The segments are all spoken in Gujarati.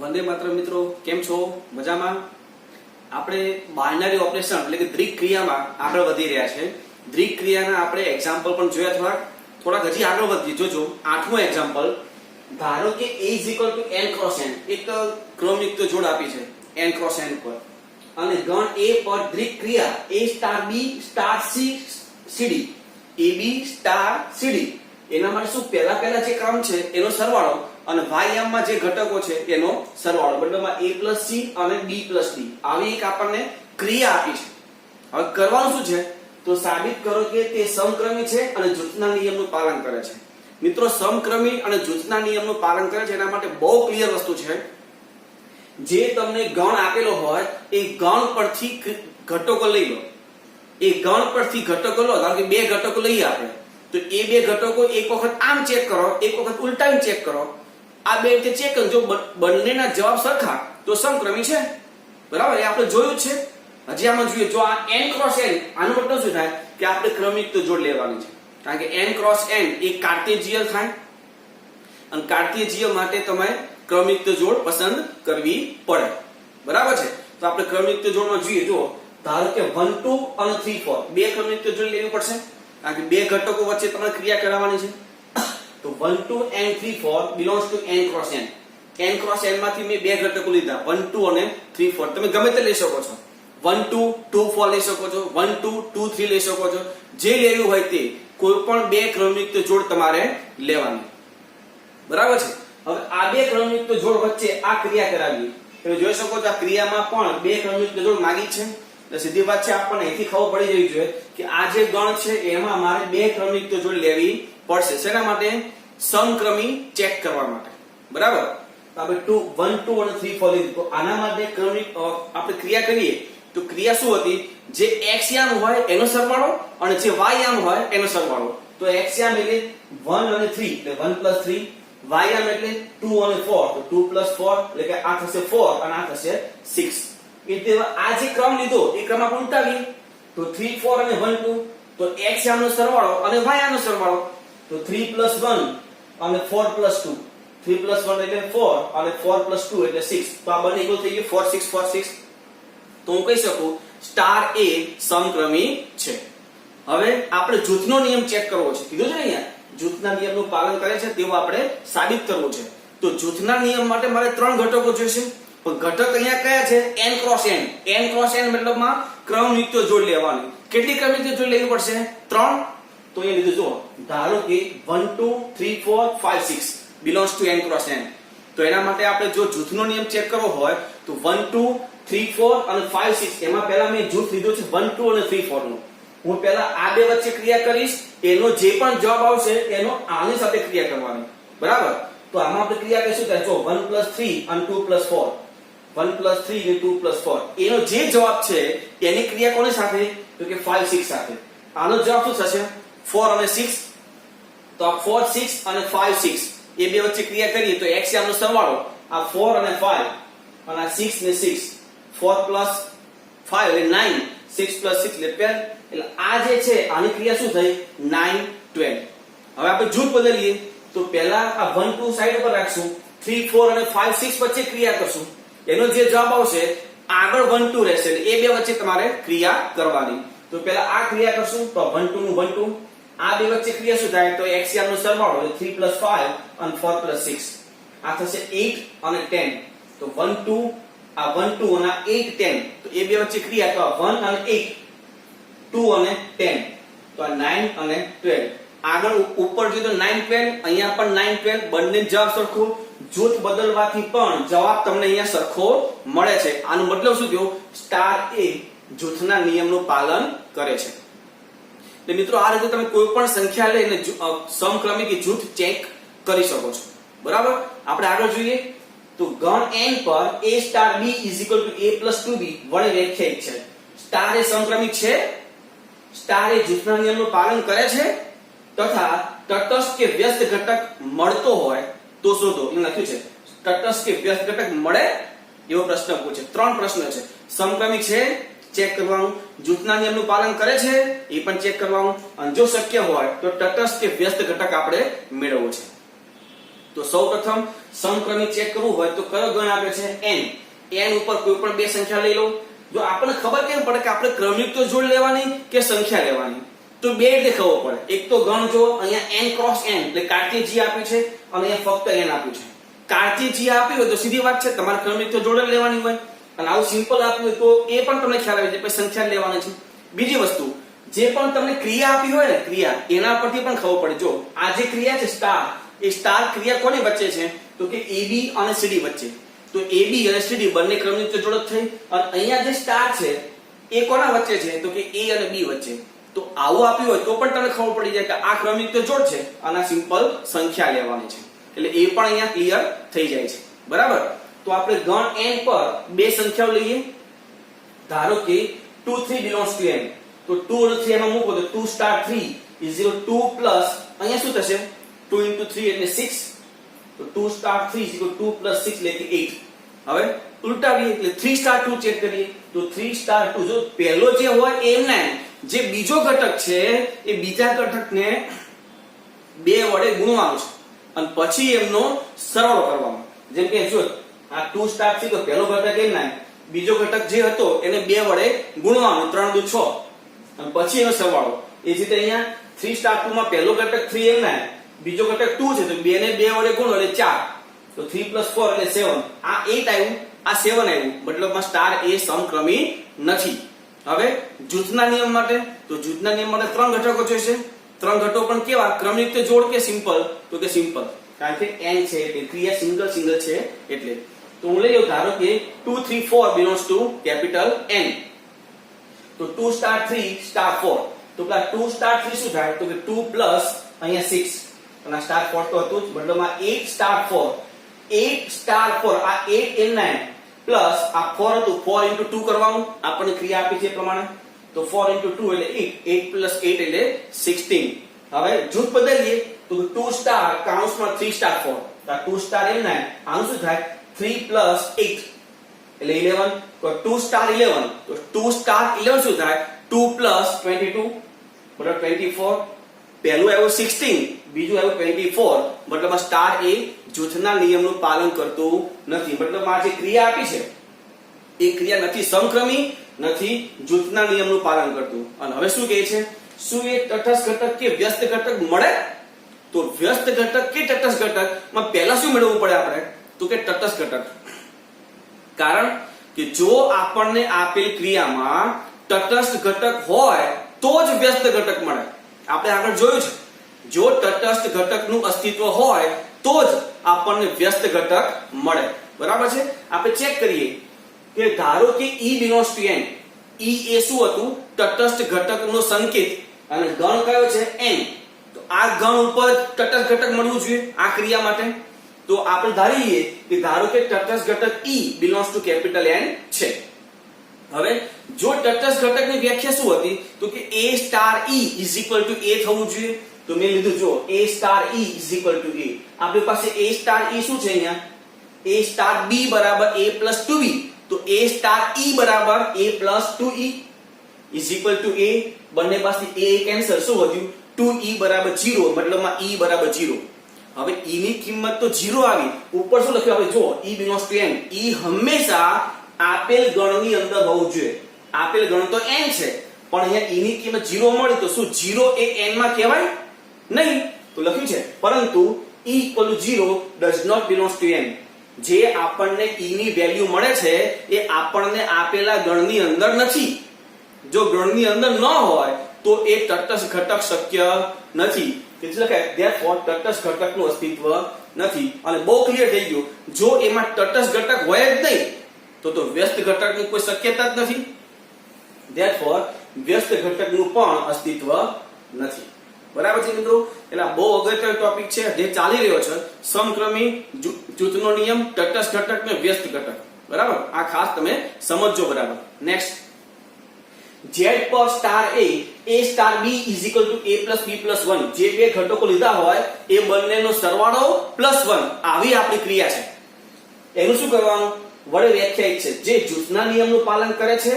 વંદે માતરમ મિત્રો, કેમ છો? મજામાં? આપણે બાયનરી ઓપરેશન એટલે કે દ્વિક ક્રિયામાં આગળ વધી રહ્યા છે. દ્વિક ક્રિયાના આપણે એક્ઝામ્પલ પણ જોયા, થોડાક હજી આગળ વધીએ. જોજો 8મું એક્ઝામ્પલ. ધારો કે A = n × n, એક ક્રમયુક્ત જોડ આપી છે n × n પર, અને ગણ A પર દ્વિક ક્રિયા A * B * C CD, AB * CD. એના માટે શું પહેલા જે ક્રમ છે એનો સરવાળો અને y માં જે ઘટકો છે એનો સરવાળો, મતલબમાં A + C અને B + D. આવી એક આપણને ક્રિયા આપી છે. હવે કરવાનું શું છે? તો સાબિત કરો કે તે સમક્રમી છે અને જૂથના નિયમનું પાલન કરે છે. મિત્રો, સમક્રમી અને જૂથના નિયમનું પાલન કરે છે એના માટે બહુ ક્લિયર વસ્તુ છે. જે તમને ગણ આપેલો હોય એ ગણ પરથી ઘટકો લઈ લો. એ ગણ પરથી ઘટકો લો. ધારો કે બે ઘટકો લઈએ આપણે, તો એ બે ઘટકો એક વખત આમ ચેક કરો, એક વખત ઉલટાવીને ચેક કરો. આ બે રીતે ચેક કરો. જો બંનેના જવાબ સરખા તો સમક્રમી છે. બરાબર? એ આપણે જોયું છે. હજી આમાં જોઈએ, જો આ n × n, આનો મતલબ શું થાય કે આપણે ક્રમયુક્ત જોડ લેવાની છે. કારણ કે n × n એ કાર્ટેશિયન થાય, અને કાર્ટેશિયન માટે તમે ક્રમયુક્ત જોડ પસંદ કરવી પડે. બરાબર છે? તો આપણે ક્રમયુક્ત જોડમાં જોઈએ. જો ધારો કે 1 2 અને 3 4 બે ક્રમયુક્ત જોડ લેવી પડશે, કારણ કે બે ઘટકો વચ્ચે તમારે ક્રિયા કરાવવાની છે. તો 1 2 and 3 4 belongs to n × n. n × n માંથી મેં બે ઘટકો લીધા, 1 2 અને 3 4. તમે ગમે તે લઈ શકો છો. 1 2 2 4 લઈ શકો છો, 1 2 2 3 લઈ શકો છો. જે લેવું હોય તે કોઈ પણ બે ક્રમયુક્ત જોડ તમારે લેવાની. બરાબર છે? હવે આ બે ક્રમયુક્ત જોડ વચ્ચે આ ક્રિયા કરાવી. તમે જોઈ શકો છો આ ક્રિયામાં પણ બે ક્રમયુક્ત જોડ માંગી છે. એટલે સીધી વાત છે, આપણને અહીંથી ખબર પડી જવી જોઈએ કે આ જે ગણ છે એમાં મારે બે ક્રમયુક્ત જોડ લેવી પડશે. શેના માટે? સમક્રમી ચેક કરવા માટે. બરાબર? તો આપણે 1 2 અને 3 4 લીધું. તો આના માટે આપણે ક્રિયા કરીએ તો ક્રિયા શું હતી? જે x યામ હોય એનો સરવાળો અને જે y યામ હોય એનો સરવાળો. તો x યામ એટલે 1 અને 3 એટલે 1 + 3, y યામ એટલે 2 અને 4 તો 2 + 4 એટલે કે આ થશે 4 અને આ થશે 6. એટલે આ જે ક્રમ લીધો એ ક્રમ આપણે ઉલટાવીએ તો 3 4 અને 1 2, તો x યામનો સરવાળો અને y યામનો સરવાળો. તો 3 + 1 અને 4 + 2, 3 + 1 એટલે 4 અને 4 + 2 એટલે 6. તો આ બંને ઇક્વલ થઈ ગયું 4 6 4 6. તો હું કહી શકું સ્ટાર A સમક્રમી છે. હવે આપણે જૂથનો નિયમ ચેક કરવો છે. કીધું છે ને અહીંયા જૂથના નિયમનું પાલન કરે છે તેવું આપણે સાબિત કરવું છે. તો જૂથના નિયમ માટે મારે ત્રણ ઘટકો જોઈશે. પણ ઘટક અહીંયા કયા છે? n × n. n × n મતલબમાં ક્રમયુક્ત જોડ લેવાની. કેટલી ક્રમયુક્ત જોડ લેવી પડશે? 3. તો અહીંયા લીધું. જો ધારો કે 1 2 3 4 5 6 belongs to n × n. તો એના માટે આપણે જો જૂથનો નિયમ ચેક કરવો હોય તો 1 2 3 4 અને 5 6 એમાં પહેલા મેં જૂથ લીધું છે 1 2 અને 3 4 નું. હું પહેલા આ બે વચ્ચે ક્રિયા કરીશ, એનો જે પણ જવાબ આવશે એનો આની સાથે ક્રિયા કરવાની. બરાબર? તો આમાં આપણે ક્રિયા કઈશું કે જો 1 + 3 અને 2 + 4, 1 + 3 અને 2 + 4, એનો જે જવાબ છે એની ક્રિયા કોની સાથે? તો કે 5 6 સાથે. આનો જવાબ શું થશે? 4 અને 6. તો આ 4 6 અને 5 6 એ બે વચ્ચે ક્રિયા કરીએ તો x યામનો સરવાળો આ 4 અને 5 અને આ 6 ને 6, 4 + 5 એટલે 9, 6 + 6 એટલે 12. એટલે આ જે છે આની ક્રિયા શું થઈ? 9 12. હવે આપણે જૂથ બદલીએ તો પહેલા આ 1 2 સાઈડ પર રાખશું, 3 4 અને 5 6 વચ્ચે ક્રિયા કરશું. એનો જે જવાબ આવશે આગળ 1 2 રહેશે. એટલે એ બે વચ્ચે તમારે ક્રિયા કરવાની. તો પહેલા આ ક્રિયા કરશું તો 1 2 નું 1 2. આ બે વચ્ચે ક્રિયા શું થાય? તો x યામનો સરવાળો એટલે 3 + 5 અને 4 + 6. આ થશે 8 અને 10. તો 1 2 આ 1 2 અને 8 10. તો એ બે વચ્ચે ક્રિયા તો 1 અને 8, 2 અને 10. તો આ 9 અને 12. આગળ ઉપર જોઈએ તો 9 12, અહીંયા પણ 9 12. બંને જવાબ સરખો. જૂથ બદલવાથી પણ જવાબ તમને અહીંયા સરખો મળે છે. આનો મતલબ શું થયો? સ્ટાર A જૂથના નિયમનું પાલન કરે છે. એટલે મિત્રો આ રીતે તમે કોઈ પણ સંખ્યા લઈને સમક્રમી કે જૂથ ચેક કરી શકો છો. બરાબર? આપણે આગળ જોઈએ તો ગણ n પર A * B = a + 2b વડે વ્યાખ્યાયિત છે. સ્ટાર એ સમક્રમી છે, સ્ટાર એ જૂથના નિયમનું પાલન કરે છે તથા તટસ્થ કે વ્યસ્ત ઘટક મળતો હોય તો શોધો. એ લખ્યું છે તટસ્થ કે વ્યસ્ત ઘટક મળે એવો પ્રશ્ન પૂછે. ત્રણ પ્રશ્ન છે. સમક્રમી છે ચેક કરવાનું, જૂથના નિયમનું પાલન કરે છે એ પણ ચેક કરવાનું, અને જો શક્ય હોય તો તટસ્થ કે વ્યસ્ત ઘટક આપણે મેળવવો છે. તો સૌપ્રથમ સમક્રમી ચેક કરવું હોય તો કયો ગણ આપે છે n. n ઉપર કોઈ પણ બે સંખ્યા લઈ લો. જો આપણને ખબર કેમ પડે કે આપણે ક્રમિક જોડ લેવાની કે સંખ્યા લેવાની, તો બે રીતે ખબર પડે. એક તો ગણ જો અહીંયા n ક્રોસ n એટલે કાર્ટેશિયન આપ્યું છે અને અહીંયા ફક્ત n આપ્યું છે. કાર્ટેશિયન આપ્યું હોય તો સીધી વાત છે તમારે ક્રમિક જોડ જ લેવાની હોય, અને આવું સિમ્પલ આપ્યું હોય તો એ પણ તમને ખ્યાલ આવે છે પછી સંખ્યા લેવાની છે. બીજી વસ્તુ, જે પણ તમને ક્રિયા આપી હોય ને ક્રિયા, એના પરથી પણ ખબર પડે. જો આ જે ક્રિયા છે સ્ટાર, એ સ્ટાર ક્રિયા કોની વચ્ચે છે તો કે AB અને CD વચ્ચે. તો AB અને CD બંને ક્રમિક જોડ જ થઈ. અને અહીંયા જે સ્ટાર છે એ કોના વચ્ચે છે તો કે A અને B વચ્ચે. તો આવું આપ્યું હોય તો પણ તમને ખબર પડી જાય કે આ ક્રમિક જોડ છે અને આ સિમ્પલ સંખ્યા લેવાની છે. એટલે એ પણ અહીંયા ક્લિયર થઈ જાય છે. બરાબર. તો આપણે ગણ n પર બે સંખ્યાઓ લઈએ. ધારો કે 2 3 belongs to n. તો 2 અને 3 માં મૂકો તો 2 સ્ટાર 3 is equal 2 પ્લસ અહીંયા શું થશે 2 into 3 એટલે 6. તો 2 સ્ટાર 3 is equal 2 plus 6 એટલે 8. હવે ઉલટાવીએ એટલે 3 સ્ટાર 2 ચેક કરીએ તો 3 સ્ટાર 2 જો પહેલો જે હોય એમને જે બીજો ઘટક છે એ બીજા ઘટકને 2 વડે ગુણવાનું છે અને પછી એમનો સરવાળો કરવાનો. જેમ કે જો આ 2 સ્ટાર 3 તો પહેલો ઘટક એમના બીજો ઘટક જે હતો એને 2 વડે ગુણવાનું 3 દુ 6 અને પછી એનો સરવાળો. એ જ રીતે અહીંયા 3 સ્ટાર 2 માં પહેલો ઘટક 3 એમના બીજો ઘટક 2 છે તો 2 ને 2 વડે ગુણો એટલે 4. તો 3 + 4 એટલે 7. આ 8 આવ્યું, આ 7 આવ્યું. મતલબમાં સ્ટાર એ સમક્રમી નથી. હવે જૂથના નિયમ માટે, તો જૂથના નિયમ માટે 3 ઘટકો જોઈશે. 3 ઘટકો પણ કેવા ક્રમિક જોડ કે સિમ્પલ તો કે સિમ્પલ, કારણ કે n છે એટલે ક્રિયા સિંગલ છે એટલે. તો હું લઈ લઉં ધારો કે 2 3 4 belongs to કેપિટલ N. તો 2 સ્ટાર 3 સ્ટાર 4. તો પેલા 2 સ્ટાર 3 શું થાય તો કે 2 પ્લસ અહીંયા 6 અને આ સ્ટાર 4 તો હતું જ, મતલબમાં 8 સ્ટાર 4. 8 સ્ટાર 4 આ 8 n 9 પ્લસ આ 4 હતું 4 into 2 કરવાનું આપણને ક્રિયા આપી છે એ પ્રમાણે. તો 4 into 2 એટલે 8 plus 8 એટલે 16. હવે જૂથ બદલીએ તો 2 સ્ટાર કૌંસમાં 3 સ્ટાર 4. તો આ 2 સ્ટાર n 9 આનું શું થાય 3 plus 8 એટલે 11. તો 2 સ્ટાર 11 તો 2 સ્ટાર 11 શું થાય 2 plus 22 બરાબર 24. પહેલું આવ્યું 16, બીજું આવ્યું 24. મતલબ આ સ્ટાર એ જૂથના નિયમનું પાલન કરતું નથી. મતલબ આ જે ક્રિયા આપી છે એ ક્રિયા નથી સમક્રમી, નથી જૂથના નિયમનું પાલન કરતું. અને હવે શું કહે છે, શું એ તટસ્થ ઘટક કે વ્યસ્ત ઘટક મળે? તો વ્યસ્ત ઘટક કે તટસ્થ ઘટક માં પહેલા શું મેળવવું પડે આપણે તો કે તટસ્થ ઘટક. કારણ કે જો આપણને આપેલ ક્રિયામાં તટસ્થ ઘટક હોય તો જ વ્યસ્ત ઘટક મળે. આપણે આગળ જોયું છે જો તટસ્થ ઘટકનું અસ્તિત્વ હોય તો જ આપણને વ્યસ્ત ઘટક મળે. બરાબર છે. આપણે ચેક કરીએ કે ધારો કે E belongs to n. E એ શું હતું તટસ્થ ઘટકનો સંકેત અને ગણ કયો છે n. તો આ ગણ ઉપર તટસ્થ ઘટક મળવું જોઈએ આ ક્રિયા માટે. તો આપણે ધારીએ કે ધારો કે તટસ્થ ઘટક E belongs to capital N છે. હવે જો તટસ્થ ઘટકની વ્યાખ્યા શું હતી તો કે A star E is equal to A થવું જોઈએ. તો મેં લીધું જો A star E is equal to A. આપણી પાસે A સ્ટાર E શું છે અહીંયા A સ્ટાર B બરાબર A plus 2B. તો A સ્ટાર E બરાબર A plus 2E is equal to A. બંને પાસે A કેન્સલ, શું વધ્યું 2E બરાબર 0. મતલબમાં E બરાબર 0. હવે E ની કિંમત તો 0 આવી, ઉપર શું લખ્યું હવે જો E belongs to n. E હંમેશા આપેલ ગણની અંદર હોવું જોઈએ. આપેલ ગણ તો n છે પણ અહીંયા E ની કિંમત 0 મળી તો શું 0 એ n માં કહેવાય નહીં? તો લખ્યું છે પરંતુ E equal to 0 does not belongs to n. જે આપણને E ની વેલ્યુ મળે છે એ આપણને આપેલા ગણની અંદર નથી. જો ગણની અંદર ન હોય તો એ તટસ્થ ઘટક શક્ય નથી. એટલે કે therefore તટસ્થ ઘટકનું અસ્તિત્વ નથી. અને બહુ ક્લિયર થઈ ગયું, જો એમાં તટસ્થ ઘટક હોય જ નહીં તો વ્યસ્ત ઘટકની કોઈ શક્યતા જ નથી. therefore વ્યસ્ત ઘટકનું પણ અસ્તિત્વ નથી. બરાબર છે મિત્રો. એટલે બહુ અગત્યનો ટોપિક છે જે ચાલી રહ્યો છે સમક્રમી જૂથનો નિયમ, તટસ્થ ઘટક ને વ્યસ્ત ઘટક. બરાબર, આ ખાસ તમે સમજજો. બરાબર. નેક્સ્ટ Z પર star A star B is equal to A plus B plus 1. જે બે ઘટકો લીધા હોય એ બંનેનો સરવાળો +1 આવી આપણી ક્રિયા છે. એનું શું કરવાનું વડે વ્યાખ્યાયિત છે જે જૂથના નિયમનું પાલન કરે છે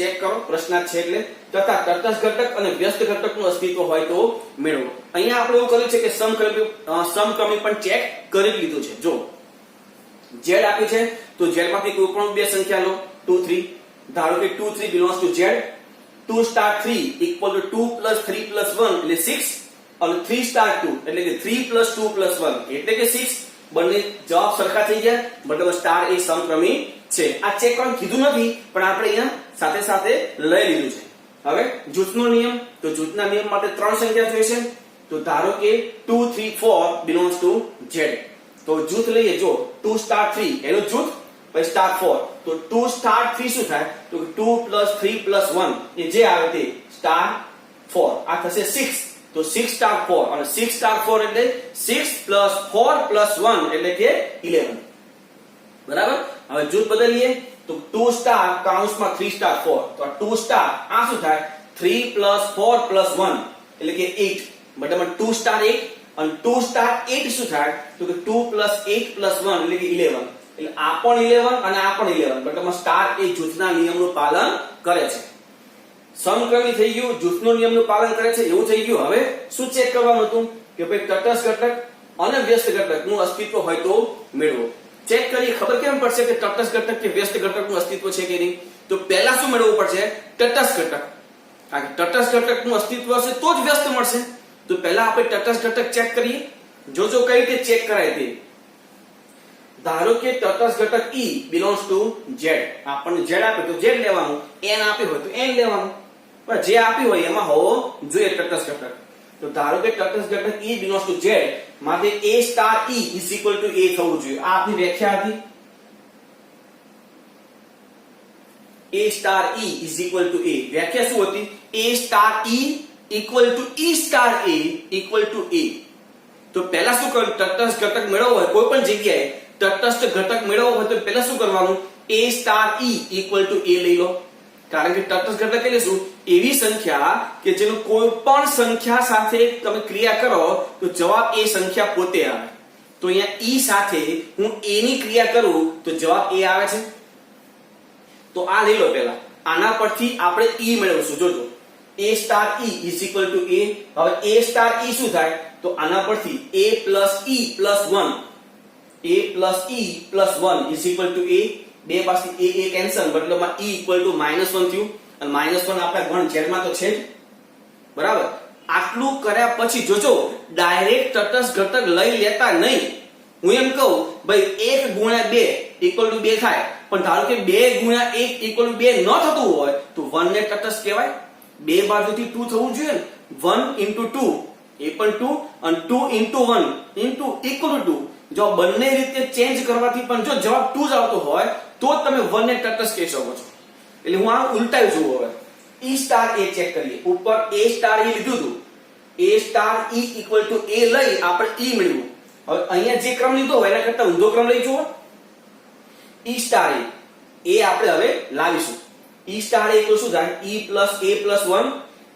ચેક કરો, પ્રશ્નાર્થ છે એટલે તથા તટસ્થ ઘટક અને વ્યસ્ત ઘટકનું અસ્તિત્વ હોય તો મેળવો. અહીંયા આપણે એવું કર્યું છે કે સમક્રમી પણ ચેક કરી લીધું છે. જો z આપ્યું છે તો z માંથી કોઈ પણ બે સંખ્યા લો, 2 3. ધારો કે 2 3 belongs to z. 2 star 3 equal to 2 plus 3 plus 1 એટલે 6 અને 3 star 2 એટલે કે 3 plus 2 plus 1 એટલે કે 6. બંને જવાબ સરખા થઈ ગયા, મતલબ સ્ટાર એ સમક્રમી છે. આ ચેક કરવાનું કીધું નથી પણ આપણે અહીંયા સાથે સાથે લઈ લીધું છે. હવે જૂથનો નિયમ, તો જૂથના નિયમ માટે ત્રણ સંખ્યા જોઈએ છે. તો ધારો કે 2 3 4 belongs to z. તો જૂથ લઈએ, જો 2 star 3 એનું જૂથ, પછી star 4. તો 2 star 3 શું થાય? તો 2 plus 3 plus 1 એ જે આવે તે star 4. આ થશે 6. તો 6 star 4 અને 6 star 4 એટલે 6 plus 4 plus 1 એટલે કે 11. બરાબર. હવે જૂથ બદલીએ તો 2 star કૌંસમાં 3 star 4. તો આ 2 star આ શું થાય? 3 plus 4 plus 1 એટલે કે 8. બરાબર. 2 star 8 અને 2 star 8 શું થાય? તો કે 2 plus 8 plus 1 એટલે કે 11. એટલે આ પણ 11 અને આ પણ 11. બરાબર. સ્ટાર એ જૂથના નિયમનું પાલન કરે છે. સમક્રમી થઈ ગયું, જૂથનો નિયમનું પાલન કરે છે એવું થઈ ગયું. હવે શું ચેક કરવાનું હતું કે ભાઈ તટસ્થ ઘટક અને વ્યસ્ત ઘટકનું અસ્તિત્વ હોય તો મેળવો. ચેક કરીએ, ખબર કેમ પડશે કે તટસ્થ ઘટક કે વ્યસ્ત ઘટકનું અસ્તિત્વ છે કે નહીં? તો પહેલા શું મેળવવું પડશે? તટસ્થ ઘટક. કારણ કે તટસ્થ ઘટકનું અસ્તિત્વ હશે તો જ વ્યસ્ત મળશે. તો પહેલા આપણે તટસ્થ ઘટક ચેક કરીએ. જો કઈ રીતે ચેક કરાય તે. ધારો કે તટસ્થ ઘટક E belongs to Z. આપણને Z આપે તો Z લેવાનું, N આપ્યું હોય તો N લેવાનું. પણ જે આપ્યું હોય એમાં હોવો જોઈએ તટસ્થ ઘટક. તો ધારો કે તટસ્થ ઘટક E belongs to Z, માટે A star E is equal to A થવું જોઈએ. આ આપની વ્યાખ્યા હતી. A star E is equal to A. વ્યાખ્યા શું હતી? A star E equal to E star A equal to A. તો પહેલા શું કરવું? તટસ્થ ઘટક મેળવવો હોય કોઈ પણ જગ્યાએ તટસ્થ ઘટક મેળવવો હોય તો પહેલા શું કરવાનું? A star E equal to A લઈ લો. કારણ કે તટસ્થ ઘટક એટલે શું? એવી સંખ્યા કે જેનો કોઈ પણ સંખ્યા સાથે તમે ક્રિયા કરો તો જવાબ એ સંખ્યા પોતે આવે. તો અહીંયા E સાથે હું A ની ક્રિયા કરું તો જવાબ A આવે છે. તો આ લઈ લો પહેલા. આના પરથી આપણે E મેળવશું. જોજો A star E is equal to A. હવે A star E શું થાય? તો આના પરથી A plus E plus 1 A plus E plus 1 is equal to A. બે પાસથી A કેન્સલ, મતલબમાં E equal to -1 થયું. અને -1 આપણા ગણ z માં તો છે જ. બરાબર. આટલું કર્યા પછી જોજો ડાયરેક્ટ તટસ્થ ઘટક લઈ લેતા નહીં. હું એમ કહું ભાઈ 1 ગુણ્યા 2 equal to 2 થાય, પણ ધારો કે 2 ગુણ્યા 1 equal to 2 ન થતું હોય તો 1 ને તટસ્થ કહેવાય. બે બાજુથી 2 થવું જોઈએ ને. 1 into 2 એ પણ 2 અને 2 into 1 into equal to 2. જો બંને રીતે ચેન્જ કરવાથી પણ જો જવાબ 2 જ આવતો હોય તો જ તમે 1 ને તટસ્થ કહી શકો છો. એટલે હું આ ઉલટાવી જોઉં. હવે E star A ચેક કરીએ. ઉપર A star E લીધું હતું. A star E equal to A લઈ આપણે E મેળવ્યું. હવે અહીંયા જે ક્રમ લીધો હોય એના કરતા ઊંધો ક્રમ લઈ જુઓ. E star A એ આપણે હવે લાવીશું. E star A તો શું થાય? E plus A plus 1.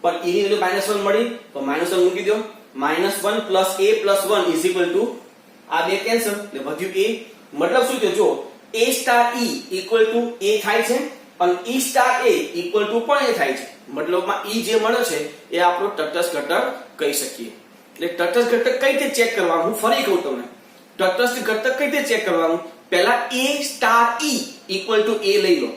પણ E ની વેલ્યુ -1 મળી તો -1 મૂકી દો. -1 plus A plus 1 is equal to આ બે કેન્સલ એટલે વધ્યું A. મતલબ શું થયું? જો A star E equal to A થાય છે અને E star A equal to પણ A થાય છે. મતલબમાં E જે મળ્યો છે એ આપણો તટસ્થ ઘટક કહી શકીએ. એટલે તટસ્થ ઘટક કઈ રીતે ચેક કરવાનું હું ફરી કહું તમને. તટસ્થ ઘટક કઈ રીતે ચેક કરવાનું? પહેલા A star E equal to A લઈ લો.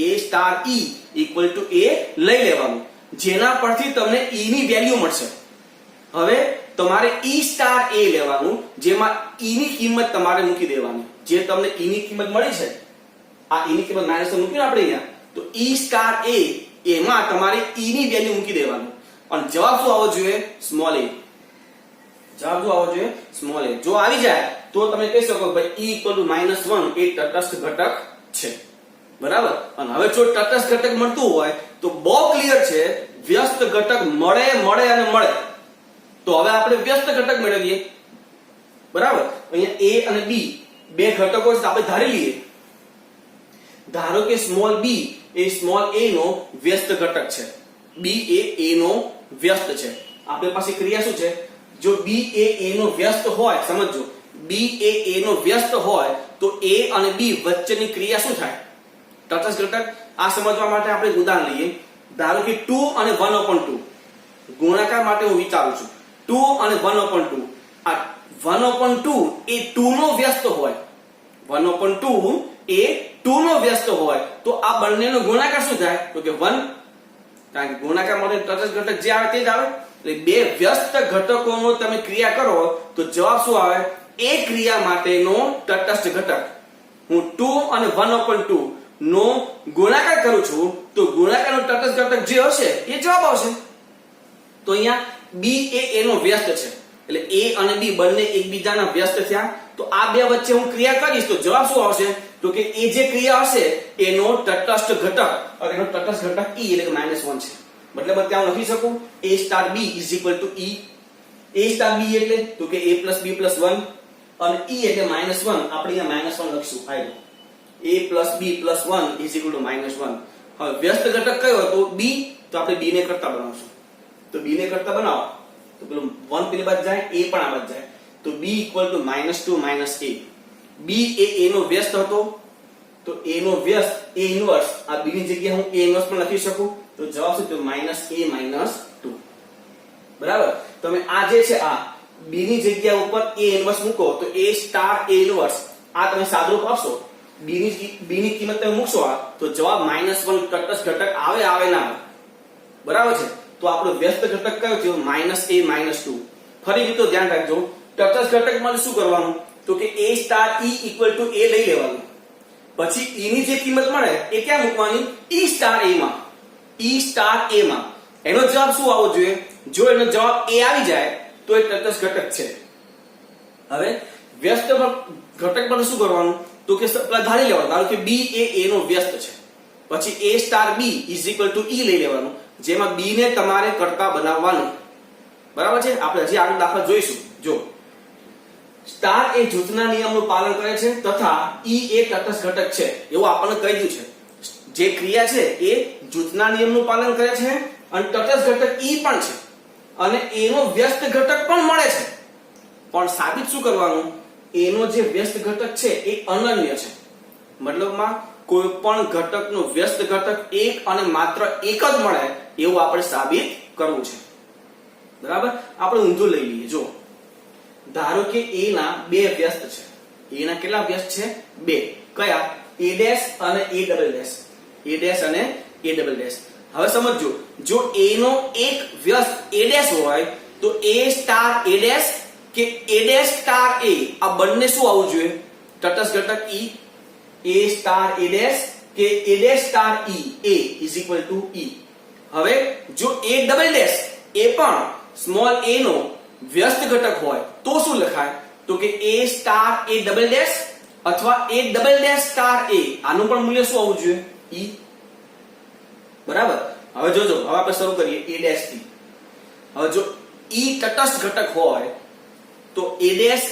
A star E equal to A લઈ લેવાનું, જેના પરથી તમને E ની વેલ્યુ મળશે. હવે તમારે E star A લેવાનું, જેમાં E ની કિંમત તમારે મૂકી દેવાની. જે તમને E ની કિંમત મળી છે, આ E ની કિંમત -1 મૂકીને આપણે અહીંયા, તો E star A એમાં તમારે E ની વેલ્યુ મૂકી દેવાનું. અને જવાબ શું આવવો જોઈએ? Small a. જવાબ શું આવવો જોઈએ? Small a. જો આવી જાય તો તમે કહી શકો ભાઈ E equal to -1 એ તટસ્થ ઘટક છે. બરાબર. અને હવે જો તટસ્થ ઘટક મળતું હોય તો બહુ ક્લિયર છે, વ્યસ્ત ઘટક મળે અને મળે. તો હવે આપણે વ્યસ્ત ઘટક મેળવીએ. બરાબર. અહીંયા A અને B બે ઘટકો છે આપણે ધારી લઈએ. ધારો કે small b A small a નો વ્યસ્ત ઘટક છે. b એ a નો વ્યસ્ત છે. આપણી પાસે ક્રિયા શું છે? જો b એ a નો વ્યસ્ત હોય, સમજો b એ a નો વ્યસ્ત હોય તો a અને b વચ્ચેની ક્રિયા શું થાય? તટસ્થ ઘટક. આ સમજવા માટે આપણે એક ઉદાહરણ લઈએ. ધારો કે 2 અને 1/2 ગુણાકાર માટે હું વિચારું છું. 2 અને 1/2 આ 1/2 એ 2 નો વ્યસ્ત હોય. 1/2 એ 2 નો વ્યસ્ત હોય તો આ બંનેનો ગુણાકાર શું થાય? તો કે 1, કારણ કે ગુણાકાર માટે તટસ્થ ઘટક જે આવે તે જ આવે. એટલે બે વ્યસ્ત ઘટકોનો તમે ક્રિયા કરો તો જવાબ શું આવે? એ ક્રિયા માટેનો તટસ્થ ઘટક. હું 2 અને 1/2 નો ગુણાકાર કરું છું તો ગુણાકારનો તટસ્થ ઘટક જે હશે એ જવાબ આવશે. તો અહીંયા b એ a નો વ્યસ્ત છે એટલે a અને b બંને એકબીજાના વ્યસ્ત થયા. તો આ બે વચ્ચે હું ક્રિયા કરીશ તો જવાબ શું આવશે? તો કે એ જે ક્રિયા હશે એનો તટસ્થ ઘટક અને એનો તટસ્થ ઘટક e એટલે કે -1 છે. મતલબ ત્યાં લખી શકું a star b e. a star b એટલે તો કે a + b + 1 અને e એટલે -1. આપણે અહીંયા -1 લખીશું. આ a + b + 1 = -1. હવે વ્યસ્ત ઘટક કયો હતો? b. તો આપણે b ને કરતા બનાવશું. તો b ને કરતા બનાવો તો પેલું 1 પેલી બાજુ જાય, a પણ આ બાજુ જાય. તો b = -2 - a. b A a નો વ્યસ્ત હતો તો a નો વ્યસ્ત a ઇન્વર્સ, આ b ની જગ્યાએ હું a ઇન્વર્સ પણ લખી શકું. તો જવાબ શું? તો -a - 2. બરાબર. તમે આ જે છે આ b ની જગ્યા ઉપર a ઇન્વર્સ મૂકો તો a સ્ટાર a ઇન્વર્સ, આ તમે સાદુરૂપ આપશો. b ની કિંમત તમે મૂકશો આ તો જવાબ -1 તટસ્થ ઘટક આવે ના આવે. બરાબર છે. તો આપણો વ્યસ્ત ઘટક કયો થયો? -a - 2. ફરીથી તો ધ્યાન રાખજો, તટસ્થ ઘટક માટે શું કરવાનું? તો કે a સ્ટાર e = a લઈ લેવાનું. પછી e ની જે કિંમત મળે એ ક્યાં મૂકવાની? e સ્ટાર a માં. e સ્ટાર a માં એનો જવાબ શું આવવો જોઈએ? જો એનો જવાબ a આવી જાય તો એ તટસ્થ ઘટક છે. હવે વ્યસ્ત ઘટક માટે શું કરવાનું? તો કે ધારી લેવાનું. ધારો કે b એ a નો વ્યસ્ત છે. પછી a સ્ટાર b = e લઈ લેવાનું, જેમાં b ને તમારે કરતા બનાવવાનું. બરાબર છે. આપણે હજી આગળ દાખલા જોઈશું. જો સ્ટાર એ જૂથના નિયમનું પાલન કરે છે તથા e એ તટસ્થ ઘટક છે એવું આપણને કહી દીધું છે. જે ક્રિયા છે એ જૂથના નિયમનું પાલન કરે છે અને તટસ્થ ઘટક e પણ છે અને a નો વ્યસ્ત ઘટક પણ મળે છે. પણ સાબિત શું કરવાનું? a નો જે વ્યસ્ત ઘટક છે એ અનન્ય છે. મતલબમાં કોઈ પણ ઘટકનો વ્યસ્ત ઘટક એક અને માત્ર એક જ મળે એવું આપણે સાબિત કરવું છે. બરાબર. આપણે ઊંધું લઈ લઈએ. જો ધારો કે a ના બે વ્યસ્ત છે. a ના કેટલા વ્યસ્ત છે? 2. કયા? a' અને a'. હવે સમજો, જો a નો એક વ્યસ્ત a' હોય તો a સ્ટાર a' કે a' સ્ટાર a આ બંને શું આવવું જોઈએ? તટસ્થ ઘટક e. a સ્ટાર a' કે a' star e a = e. હવે જો a ડબલ ડેશ એ પણ સ્મોલ a નો વ્યસ્ત ઘટક હોય તો શું લખાય? તો કે a star a double dash અથવા a double dash star a. આનું પણ મૂલ્ય શું આવવું જોઈએ? e. બરાબર. હવે જોજો, હવે આપણે શરૂ કરીએ a ડેશ થી. હવે જો e તટસ્થ ઘટક હોય તો a ડેશ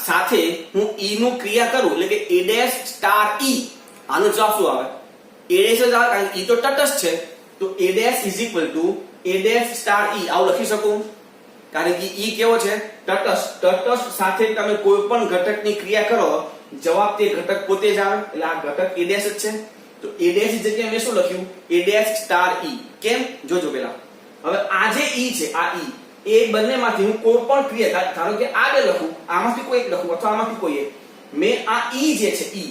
સાથે હું e નું ક્રિયા કરું એટલે કે a ડેશ સ્ટાર e. આનો જવાબ શું આવે? a ડેશ જ આવે કારણ કે e તો તટસ્થ છે. તો a dash = a dash star e આવું લખી શકું. કારણ કે e કેવો છે? તટસ્થ સાથે તમે કોઈ પણ ઘટકની ક્રિયા કરો જવાબ તે ઘટક પોતે જ આવે એટલે આ ઘટક a ડેશ જ છે. તો a ડેશ ની જગ્યાએ મેં શું લખ્યું? a dash star e. કેમ? જોજો પેલા. હવે આ જે e છે આ e એ બંનેમાંથી હું કોઈ પણ ક્રિયા, ધારો કે આ બે લખું, આમાંથી કોઈ એક લખું અથવા આમાંથી કોઈ એક, મેં આ e જે છે e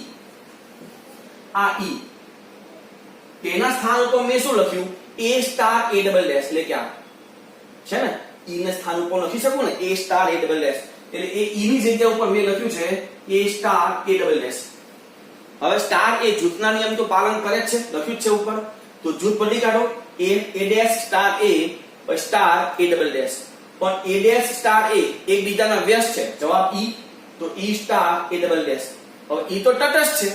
આ e તેના સ્થાન ઉપર મેં શું લખ્યું? a star a double dash. એટલે કે આ છે ને e ના સ્થાન ઉપર લખી શકું ને a star a double dash. એટલે એ e ની જગ્યા ઉપર મેં લખ્યું છે a star a double dash. હવે સ્ટાર એ જૂથના નિયમ તો પાલન કરે જ છે, લખ્યું જ છે ઉપર. તો જૂથ બદલી કાઢો. a dash star a star a double dash. પણ a ડેશ સ્ટાર a એકબીજાના વ્યસ્ત છે. જવાબ e. તો e star a double dash. હવે e તો તટસ્થ છે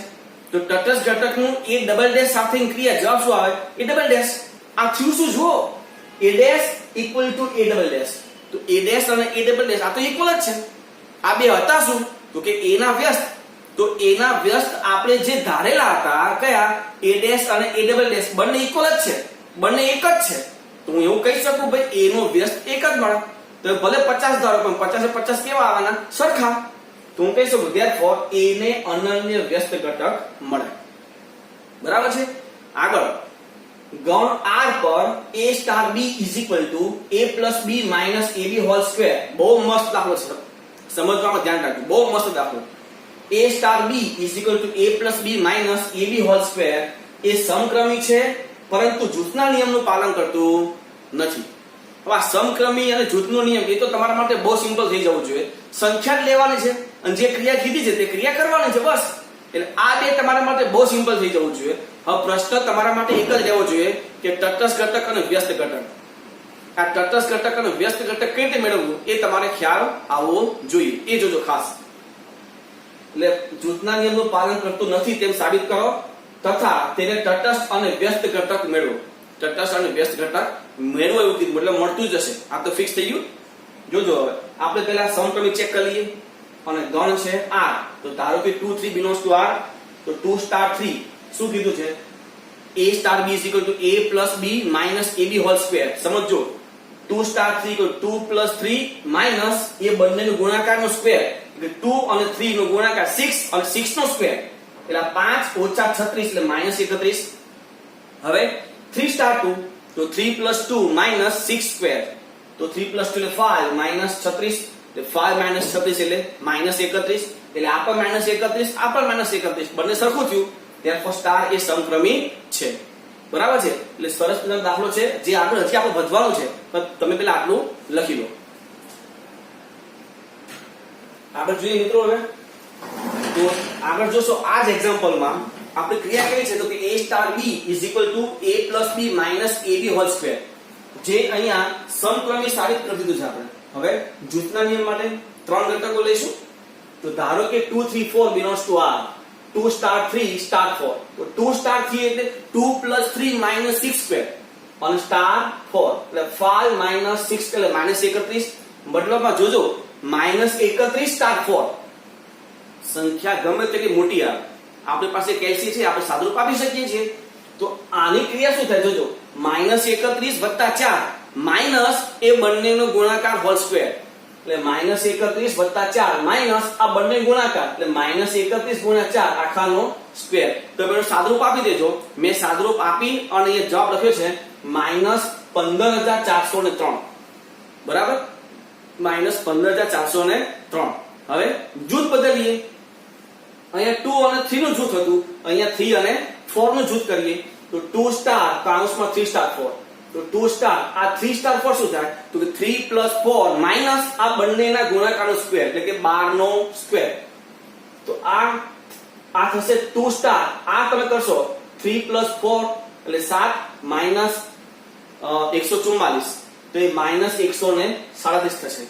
તો તટસ્થ ઘટકનું a ડબલ ડેશ સાથેની ક્રિયા જવાબ શું આવે? a double dash. આ થયું શું? જુઓ, a dash = a double dash. તો a ડેશ અને a ડબલ ડેશ આ તો ઇક્વલ જ છે. આ બે હતા શું? તો કે a ના વ્યસ્ત. તો a ના વ્યસ્ત આપણે જે ધારેલા હતા કયા? a ડેશ અને a ડબલ ડેશ બંને ઇક્વલ જ છે, બંને એક જ છે. તો હું એવું કહી શકું ભાઈ a નો વ્યસ્ત એક જ મળે. તો ભલે 50 ધારો પણ 50 એ 50 કેવા આવવાના? સરખા. તો હું કહી શકું therefore a ને અનન્ય વ્યસ્ત ઘટક મળે. બરાબર છે. આગળ ગણ R પર a star b is equal to a plus b minus ab whole square. બહુ મસ્ત દાખલો છે, સમજવામાં ધ્યાન રાખજો, બહુ મસ્ત દાખલો. a star b is equal to a plus b minus ab whole square એ સમક્રમી છે પરંતુ જૂથના નિયમનું પાલન કરતું નથી. હવે આ સમક્રમી અને જૂથનો નિયમ એ તો તમારા માટે બહુ સિમ્પલ થઈ જવું જોઈએ. સંખ્યા જ લેવાની છે અને જે ક્રિયા કીધી છે તે ક્રિયા કરવાની છે, બસ. એટલે આ બે તમારા માટે બહુ સિમ્પલ થઈ જવું જોઈએ. હવે પ્રશ્ન તમારા માટે એક જ લેવો જોઈએ કે તટસ્થ ઘટક અને વ્યસ્ત ઘટક. આ તટસ્થ ઘટક અને વ્યસ્ત ઘટક કઈ રીતે મેળવવું એ તમારે ખ્યાલ આવવો જોઈએ. એ જોજો ખાસ. એટલે જૂથના નિયમનું પાલન કરતું નથી તેમ સાબિત કરો તથા તેને તટસ્થ અને વ્યસ્ત ઘટક મેળવો. તટસ્થ અને વ્યસ્ત ઘટક મેળવો એવું કીધું, એટલે મળતું જ હશે. આ તો ફિક્સ થઈ ગયું. જોજો હવે આપણે પહેલા સમક્રમી ચેક કરી લઈએ અને ગણ છે R. તો ધારો કે 2 3 belongs to R, તો 2 સ્ટાર 3 શું કીધું છે? a star b is equal to a plus b minus ab whole square. સમજો 2 સ્ટાર 3 = 2 plus 3 minus એ બંનેનો ગુણાકારનો સ્ક્વેર, એટલે 2 અને 3 નો ગુણાકાર 6 અને 6 નો સ્ક્વેર, એટલે 5 - 36 એટલે -31. હવે 3 સ્ટાર 2 તો 3 plus 2 minus 6 સ્ક્વેર, તો 3 plus 2 એટલે 5 minus 36 એટલે 5 minus 36 એટલે -31. એટલે આ પણ -31, આ પણ -31, બંને સરખું થયું. therefore સ્ટાર એ સમક્રમી છે. બરાબર છે. એટલે સરસ મજાનો દાખલો છે જે આગળ હજી આપણે વધવાનું છે, પણ તમે પહેલા આટલું લખી લો. આગળ જોઈએ મિત્રો. હવે તો આગળ જોશો આ જ એક્ઝામ્પલમાં આપણે ક્રિયા કેવી છે, તો કે a star b is equal to a plus b minus ab whole square, જે અહીંયા સમક્રમી સાબિત કરી દીધું છે આપણે. હવે જૂથના નિયમ માટે ત્રણ ઘટકો લઈશું. તો ધારો કે 2 3 4 belongs to R, 2 star 3 star 4, તો 2 સ્ટાર 3 એટલે 2 plus 3 minus 6 સ્ક્વેર અને સ્ટાર 4 એટલે 5 minus 6 એટલે -31. મતલબમાં જોજો -31 સ્ટાર 4 સંખ્યા ગમે તેટલી મોટી આવે, આપણી પાસે કેલ્સી છે, આપણે સાદુરૂપ આપી શકીએ છીએ. તો આની ક્રિયા શું થાય જોજો, -31 + 4 માઈનસ એ બંનેનો ગુણાકાર હોલ સ્ક્વેર, એટલે -31 + 4 માઈનસ આ બંને ગુણાકાર, એટલે -31 × 4 આખાનો સ્ક્વેર. તો મેં સાદુરૂપ આપી દેજો. મેં સાદુરૂપ આપી અને એ જવાબ લખ્યો છે -15403. બરાબર, -15403. હવે જૂથ બદલીએ. અહીંયા 2 અને 3 નું જૂથ હતું, અહીંયા 3 અને 4 નું જૂથ કરીએ. તો 2 સ્ટાર કૌંસમાં 3 સ્ટાર 4, તો 2 સ્ટાર આ 3 સ્ટાર 4 શું થાય, તો કે 3 + 4 માઈનસ આ બંનેના ગુણાકારનો સ્ક્વેર, એટલે કે 12 નો સ્ક્વેર. તો આ થશે 2 સ્ટાર. આ તમે કરશો 3 + 4 એટલે 7 માઈનસ 144, તો એ -137 થશે.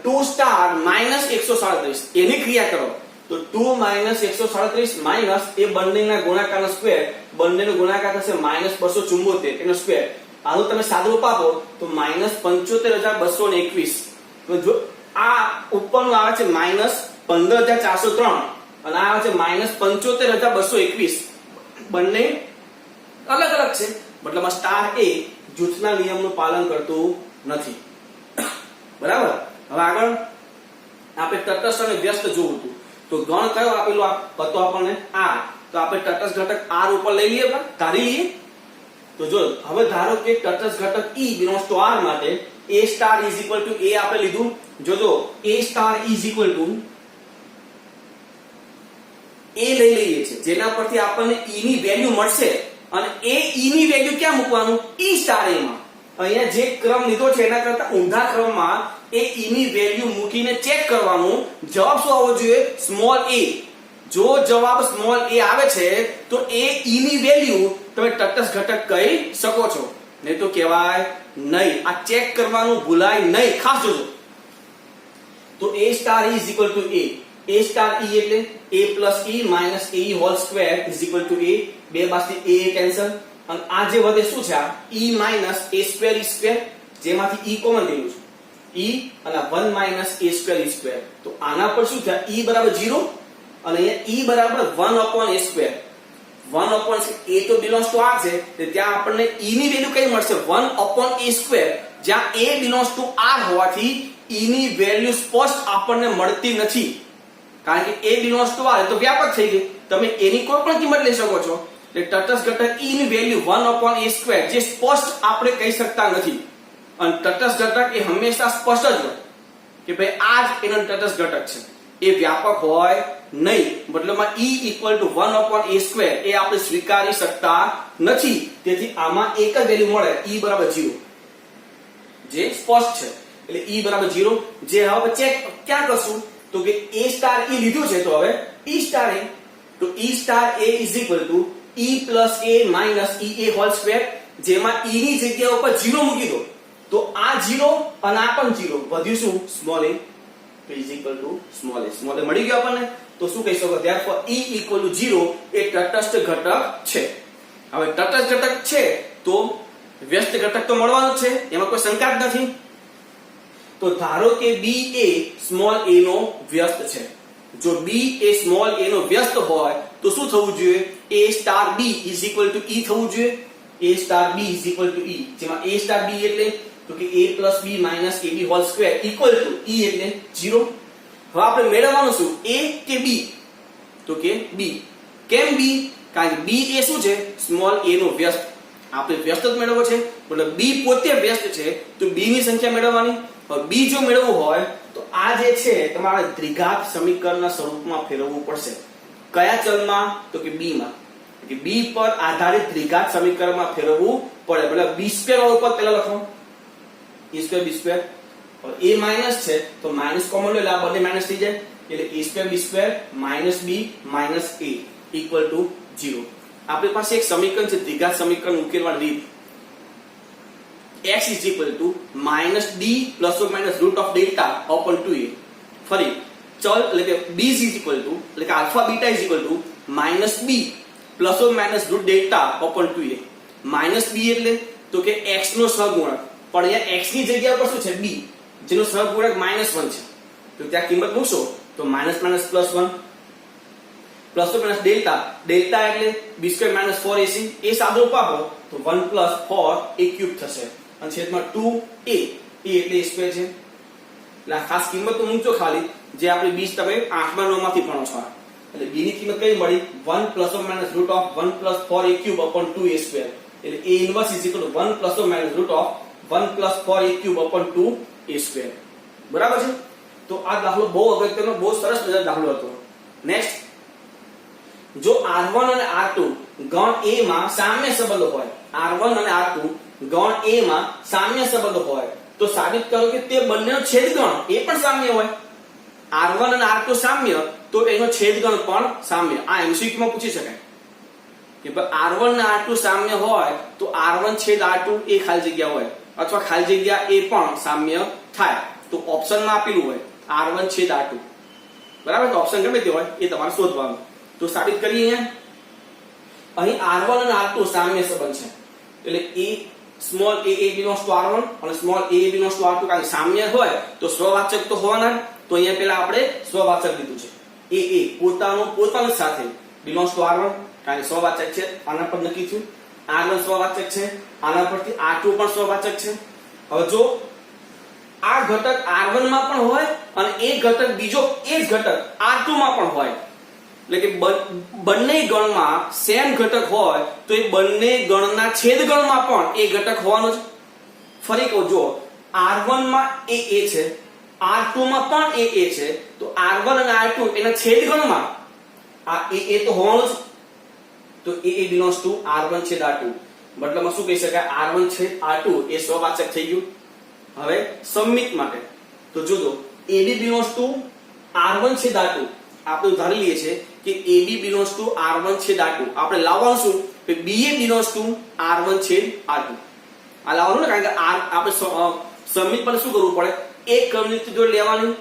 2 સ્ટાર -137 એની ક્રિયા કરો તો 2 - 137 માઈનસ એ બંનેના ગુણાકારનો સ્ક્વેર, બંનેનો ગુણાકાર થશે -274 એનો સ્ક્વેર. આનું તમે સાદુરૂપ આપો તો -75221. તો જો આ ઉપરનું આવે છે -15403 અને આ આવે છે -75221. બંને અલગ અલગ છે. મતલબ સ્ટાર એ જૂથના નિયમનું પાલન કરતું નથી. બરાબર. હવે આગળ આપણે તટસ્થ અને વ્યસ્ત જોવું હતું. તો ગણ કયો આપેલો હતો આપણને? R. તો આપણે તટસ્થ ઘટક R ઉપર લઈ લઈએ, ધારી લઈએ. તો જો હવે ધારો કે તટસ્થ ઘટક E belongs to R માટે a star is equal to a આપણે લીધું. જોજો a star is equal to a લઈ લઈએ છે, જેના પરથી આપણને E ની વેલ્યુ મળશે અને એ E ની વેલ્યુ ક્યાં મૂકવાનું? E સ્ટાર A માં. અહીંયા જે ક્રમ લીધો છે એના કરતા ઊંધા ક્રમમાં એ E ની વેલ્યુ મૂકીને ચેક કરવાનું. જવાબ શું આવવો જોઈએ? Small a. જો જવાબ સ્મોલ a આવે છે તો એ E ની વેલ્યુ તમે તટસ્થ ઘટક કહી શકો છો, નહીં તો કહેવાય નહીં. આ ચેક કરવાનું ભૂલાય નહીં, ખાસ જોજો. તો a star E is equal to a. a star E એટલે a plus e minus ae whole square is equal to a. બે બાજુથી a કેન્સલ અને આ જે વધે શું છે? આ e minus a square e square, જેમાંથી e કોમન લેવું છે, e અને 1 minus a square e square. તો આના પર શું થાય? e બરાબર 0 અને અહીંયા e બરાબર 1/a square. 1/a તો belongs to r છે, તો ત્યાં આપણને e ની વેલ્યુ કઈ મળશે? 1/a square. જ્યાં a belongs to r હોવાથી e ની વેલ્યુ સ્પષ્ટ આપણને મળતી નથી, કારણ કે a belongs to r તો વ્યાપક થઈ ગઈ. તમે એની કોઈ પણ કિંમત લઈ શકો છો. એટલે તટસ્થ ઘટક e ની વેલ્યુ 1/a² જે સ્પષ્ટ આપણે કહી શકતા નથી, અને તટસ્થ ઘટક એ હંમેશા સ્પષ્ટ જ હોય કે ભાઈ આ જ એનો તટસ્થ ઘટક છે, એ વ્યાપક હોય નહીં. મતલબમાં e = 1/a² એ આપણે સ્વીકારી શકતા નથી. તેથી આમાં એક જ વેલ્યુ મળે, e = 0, જે સ્પષ્ટ છે. એટલે e = 0. જે હવે ચેક ક્યાં કરશું તો કે a* e લીધું છે, તો હવે e*a, તો e*a = e + a - ea², જેમાં e ની જગ્યા ઉપર 0 મૂકી દો તો આ 0 અને આ પણ 0, વધ્યું શું? સ્મોલ a, તો સ્મોલ a મળી ગયો આપણને. તો શું કહી શકો? therefore e = 0 એ તટસ્થ ઘટક છે. હવે તટસ્થ ઘટક છે તો વ્યસ્ત ઘટક તો મળવાનો જ છે, એમાં કોઈ શંકા જ નથી. તો ધારો કે b એ સ્મોલ a નો વ્યસ્ત છે. જો b એ સ્મોલ a નો વ્યસ્ત હોય તો શું થવું જોઈએ? a*b = e થવું જોઈએ. a*b = e, જેમાં a*b એટલે તો કે a + b - ab² = e એટલે 0. હવે આપણે મેળવવાનું શું? a કે b? તો કે b. કેમ b? કારણ કે b એ શું છે? સ્મોલ a નો વ્યસ્ત. આપણે વ્યસ્ત જ મેળવવો છે, મતલબ b પોતે વ્યસ્ત છે, તો b ની સંખ્યા મેળવવાની. હવે b જો મેળવવું હોય તો આ જે છે તમારે દ્વિઘાત સમીકરણના સ્વરૂપમાં ફેરવવું પડશે. કયા ચલમાં? તો કે b માં. કે b પર આધારિત દ્વિઘાત સમીકરણમાં ફેરવવું પડે. મતલબ b² ઉપર પહેલા લખો, a² b². હવે a માઈનસ છે તો માઈનસ કોમન લો એટલે આ બંને માઈનસ થઈ જાય, એટલે a² b² - b - 0. આપણી પાસે એક સમીકરણ છે, દ્વિઘાત સમીકરણ ઉકેલવાની રીત. x = -d ±√δ/2a. ફરી ચલ એટલે કે b એટલે કે alpha beta = -b ±√δ/2a. -b એટલે તો કે x નો સહગુણક, પણ અહીંયા x ની જગ્યા પર શું છે? b, જેનો સહગુણક -1 છે. તો ત્યાં કિંમત મૂકશો તો -1 +±δ એટલે b² - 4ac. એ સાદો પાડો તો 1 + 4a³ થશે, અને છેદમાં 2a, a એટલે a² છે. એટલે આ ખાસ કિંમત તો મૂકજો ખાલી, જે આપણે 20 તમે 8મા 9 માંથી ભણો છો. એટલે b ની કિંમત કઈ મળી? 1 ± √1 + 4a³ / 2a². એટલે a ઇન્વર્સ = 1 ± √1 + 4a³ / 2a². બરાબર છે? તો આ દાખલો બહુ અગત્યનો, બહુ સરસ મજાનો દાખલો હતો. નેક્સ્ટ, જો R1 અને R2 ગણ A માં સામ્ય સંબંધ હોય, R1 અને R2 ગણ A માં સામ્ય સંબંધ હોય તો સાબિત કરો કે તે બંનેનો છેદગણ એ પણ સામ્ય હોય. R1 અને R2 સામ્ય તો એનો છેદગણ પણ સામ્ય. આ MCQ માં પૂછી શકાય કે ભાઈ R1 અને R2 સામ્ય હોય તો R1/R2 એ ખાલી જગ્યા હોય, અથવા ખાલી જગ્યા એ પણ સામ્ય થાય. તો ઓપ્શનમાં આપેલું હોય R1/R2. બરાબર? તો ઓપ્શન ગમે તે હોય એ તમારે શોધવાનું. તો સાબિત કરીએ. અહીં R1 અને R2 સામ્ય સંબંધ છે, એટલે small a belongs to R1 અને small a belongs to R2. કારણ સામ્ય હોય તો સ્વવાચક તો હોવાના. તો અહીંયા પેલા આપણે સ્વવાચક લીધું છે. a પોતાનું સાથે belongs to R1, કારણ કે સ્વવાચક છે, આના પર નક્કી થયું. R1 સ્વવાચક છે, આના પરથી R2 પણ સ્વવાચક છે. હવે જો આ ઘટક R1 માં પણ હોય અને એ ઘટક બીજો એ જ ઘટક R2 માં પણ હોય, એટલે કે બંને ગણમાં સેમ ઘટક હોય તો એ બંને ગણના છેદગણમાં પણ એ ઘટક હોવાનો છે. ફરી કહું, જો R1 માં એ છે, R2 માં પણ એ છે, તો R1 અને R2 એના છેદગણમાં આ એ તો હોવાનો છે. તો એ belongs to R1/R2. મતલબમાં શું કહી શકાય? R1/R2 એ સ્વવાચક થઈ ગયું. હવે સમમિત માટે તો જોજો, AB belongs to R1/R2. આપણે ધારી લઈએ છે કે AB belongs to R1/R2. આપણે લાવવાનું શું? કે BA belongs to R1/R2. આ લાવવાનું ને, કારણ કે આપણે સમમિત પર શું કરવું પડે? એક ક્રમની જોડ લેવાની,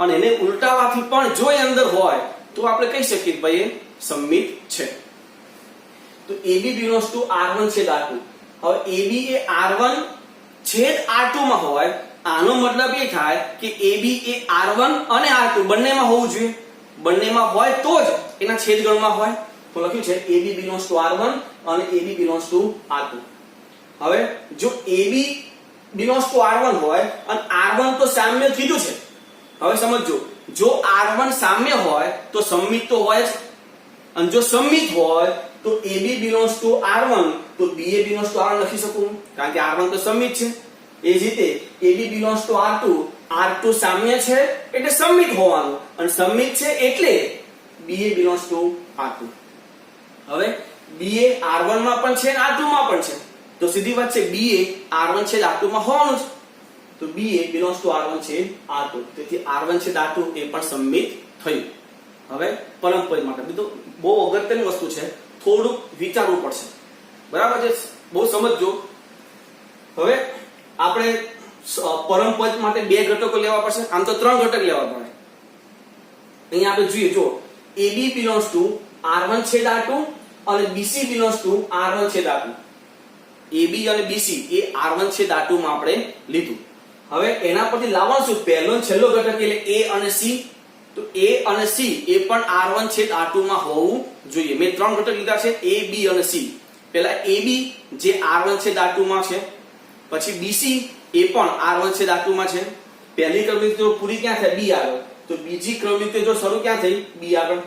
અને એને ઉલટાવાથી પણ જો એ અંદર હોય તો આપણે કહી શકીએ કે ભાઈ એ સમમિત છે. તો AB belongs to R1/R2. હવે AB એ R1/R2 માં હોય, આનો મતલબ એ થાય કે AB એ R1 અને R2 બંનેમાં હોવું જોઈએ. બંનેમાં હોય તો જ એના છેદગણમાં હોય. તો લખ્યું છે AB belongs to R1 અને AB belongs to R2. હવે જો AB belongs to R1 હોય અને R1 તો સામ્ય કીધું છે, હવે સમજો, જો R1 સામ્ય હોય તો સમમિત તો હોય જ, અને જો સમમિત હોય તો AB belongs to R1 તો BA belongs to R1 લખી શકું કારણ કે R1 તો સમિત છે એ જ રીતે AB belongs to R2 R2 સામ્ય છે એટલે સમિત હોવાનું અને સમિત છે એટલે BA belongs to R2 હવે BA R1 માં પણ છે અને R2 માં પણ છે તો સીધી વાત છે BA R1 છે R2 માં હોવાનું છે તો BA belongs to R1 છે R2 તેથી R1 છે R2 એ પણ સમિત થયું હવે પરમપદ માટે બીજું બહુ અગત્યની વસ્તુ છે થોડું વિચારવું પડશે બરાબર છે બહુ સમજજો હવે આપણે પરમપદ માટે બે ઘટકો લેવા પડશે આમ તો ત્રણ ઘટક લેવા પડે અહીંયા આપણે જોઈએ જો AB belongs to R1 છેદ R2 અને BC belongs to R1 છેદ R2 AB અને BC એ R1 છેદ R2 માં આપણે લીધું હવે એના પરથી લાવવાનું શું પહેલો અને છેલ્લો ઘટક એટલે A અને C તો A અને C એ પણ R1 છેદ R2 માં હોવું જોઈએ મેં ત્રણ ઘટક લીધા છે A B અને C પહેલા AB જે R1 છેદ R2 માં છે પછી BC એ પણ R1 છેદ R2 માં છે પહેલી ક્રમિક જો પૂરી ક્યાં થાય B આગળ તો બીજી ક્રમિક જો શરૂ ક્યાં થઈ B આગળ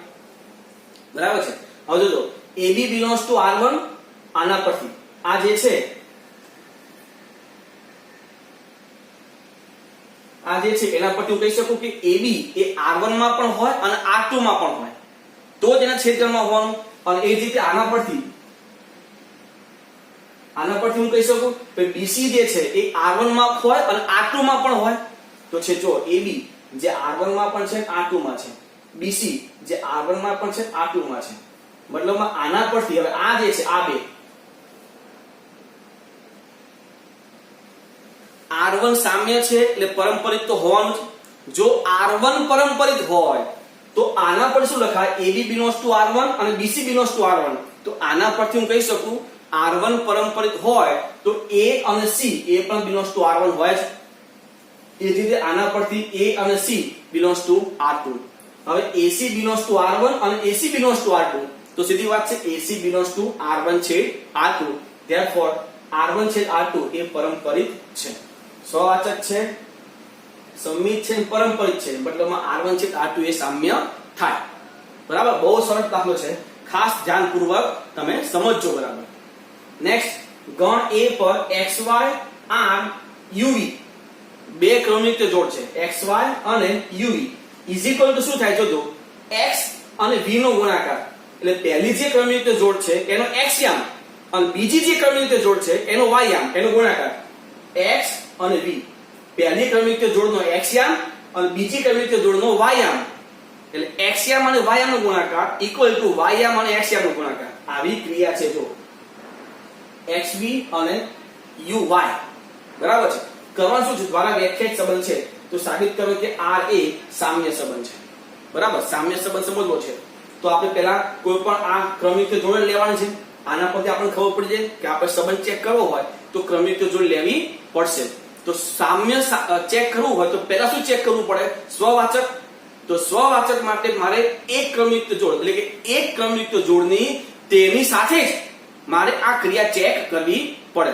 બરાબર છે હવે જોજો AB belongs to R1 આના પરથી આ જે છે એના પરથી હું કહી શકું કે AB એ R1 માં પણ હોય અને R2 માં પણ હોય તો જ એના છેદમાં હોવાનું અને એ જ રીતે આના પરથી હું કહી શકું કે BC જે છે એ R1 માં હોય અને R2 માં પણ હોય તો છે જો AB જે R1 માં પણ છે R2 માં છે BC જે R1 માં પણ છે R2 માં છે મતલબમાં આના પરથી હવે આ જે છે આ બે R1 સામ્ય છે એટલે પરમપરિત તો હોવાનું છે જો R1 પરમપરિત હોય તો આના પર શું લખાય AB belongs to R1 અને BC belongs to R1 તો આના પરથી હું કહી શકું R1 પરમપરિત હોય તો A અને C એ પણ belongs to R1 હોય છે એ જ રીતે આના પરથી A અને C belongs to R2 હવે AC belongs to R1 અને AC belongs to R2 તો સીધી વાત છે AC belongs to R1 છેદ R2 therefore R1 છેદ R2 એ પરમપરિત છે સ્વવાચક છે સમિત છે પરમપરિત છે મતલબમાં R1 છેદ R2 એ સામ્ય થાય બરાબર બહુ સરળ દાખલો છે ખાસ ધ્યાનપૂર્વક તમે સમજજો બરાબર નેક્સ્ટ ગણ A પર XY R UV બે ક્રમિક જોડ છે XY અને UV ઇઝ ઇક્વલ ટુ શું થાય જોજો X અને V નો ગુણાકાર એટલે પહેલી જે ક્રમિક જોડ છે એનો x યામ અને બીજી જે ક્રમિક જોડ છે એનો y યામ એનો ગુણાકાર x અને v પહેલી ક્રમિક જોડનો x યામ અને બીજી ક્રમિક જોડનો y યામ એટલે x યામ અને y યામનો ગુણાકાર ઇક્વલ ટુ y યામ અને x યામનો ગુણાકાર આવી ક્રિયા છે જો xv અને uy બરાબર છે કરવાનું શું છે દ્વારા વ્યાખ્યાયિત સંબંધ છે તો સાબિત કરો કે r એ સામ્ય સંબંધ છે બરાબર સામ્ય સંબંધ સમજવો છે તો આપણે પહેલા કોઈ પણ આ ક્રમિક જોડ લેવાની છે આના પરથી આપણને ખબર પડી જાય કે આપણે સંબંધ ચેક કરવો હોય તો ક્રમિક જોડ લેવી પડશે તો સામ્ય ચેક કરવું હોય તો પહેલા શું ચેક કરવું પડે સ્વવાચક તો સ્વવાચક માટે મારે એક ક્રમિક જોડ એટલે કે એક ક્રમિક જોડની તેની સાથે જ મારે આ ક્રિયા ચેક કરવી પડે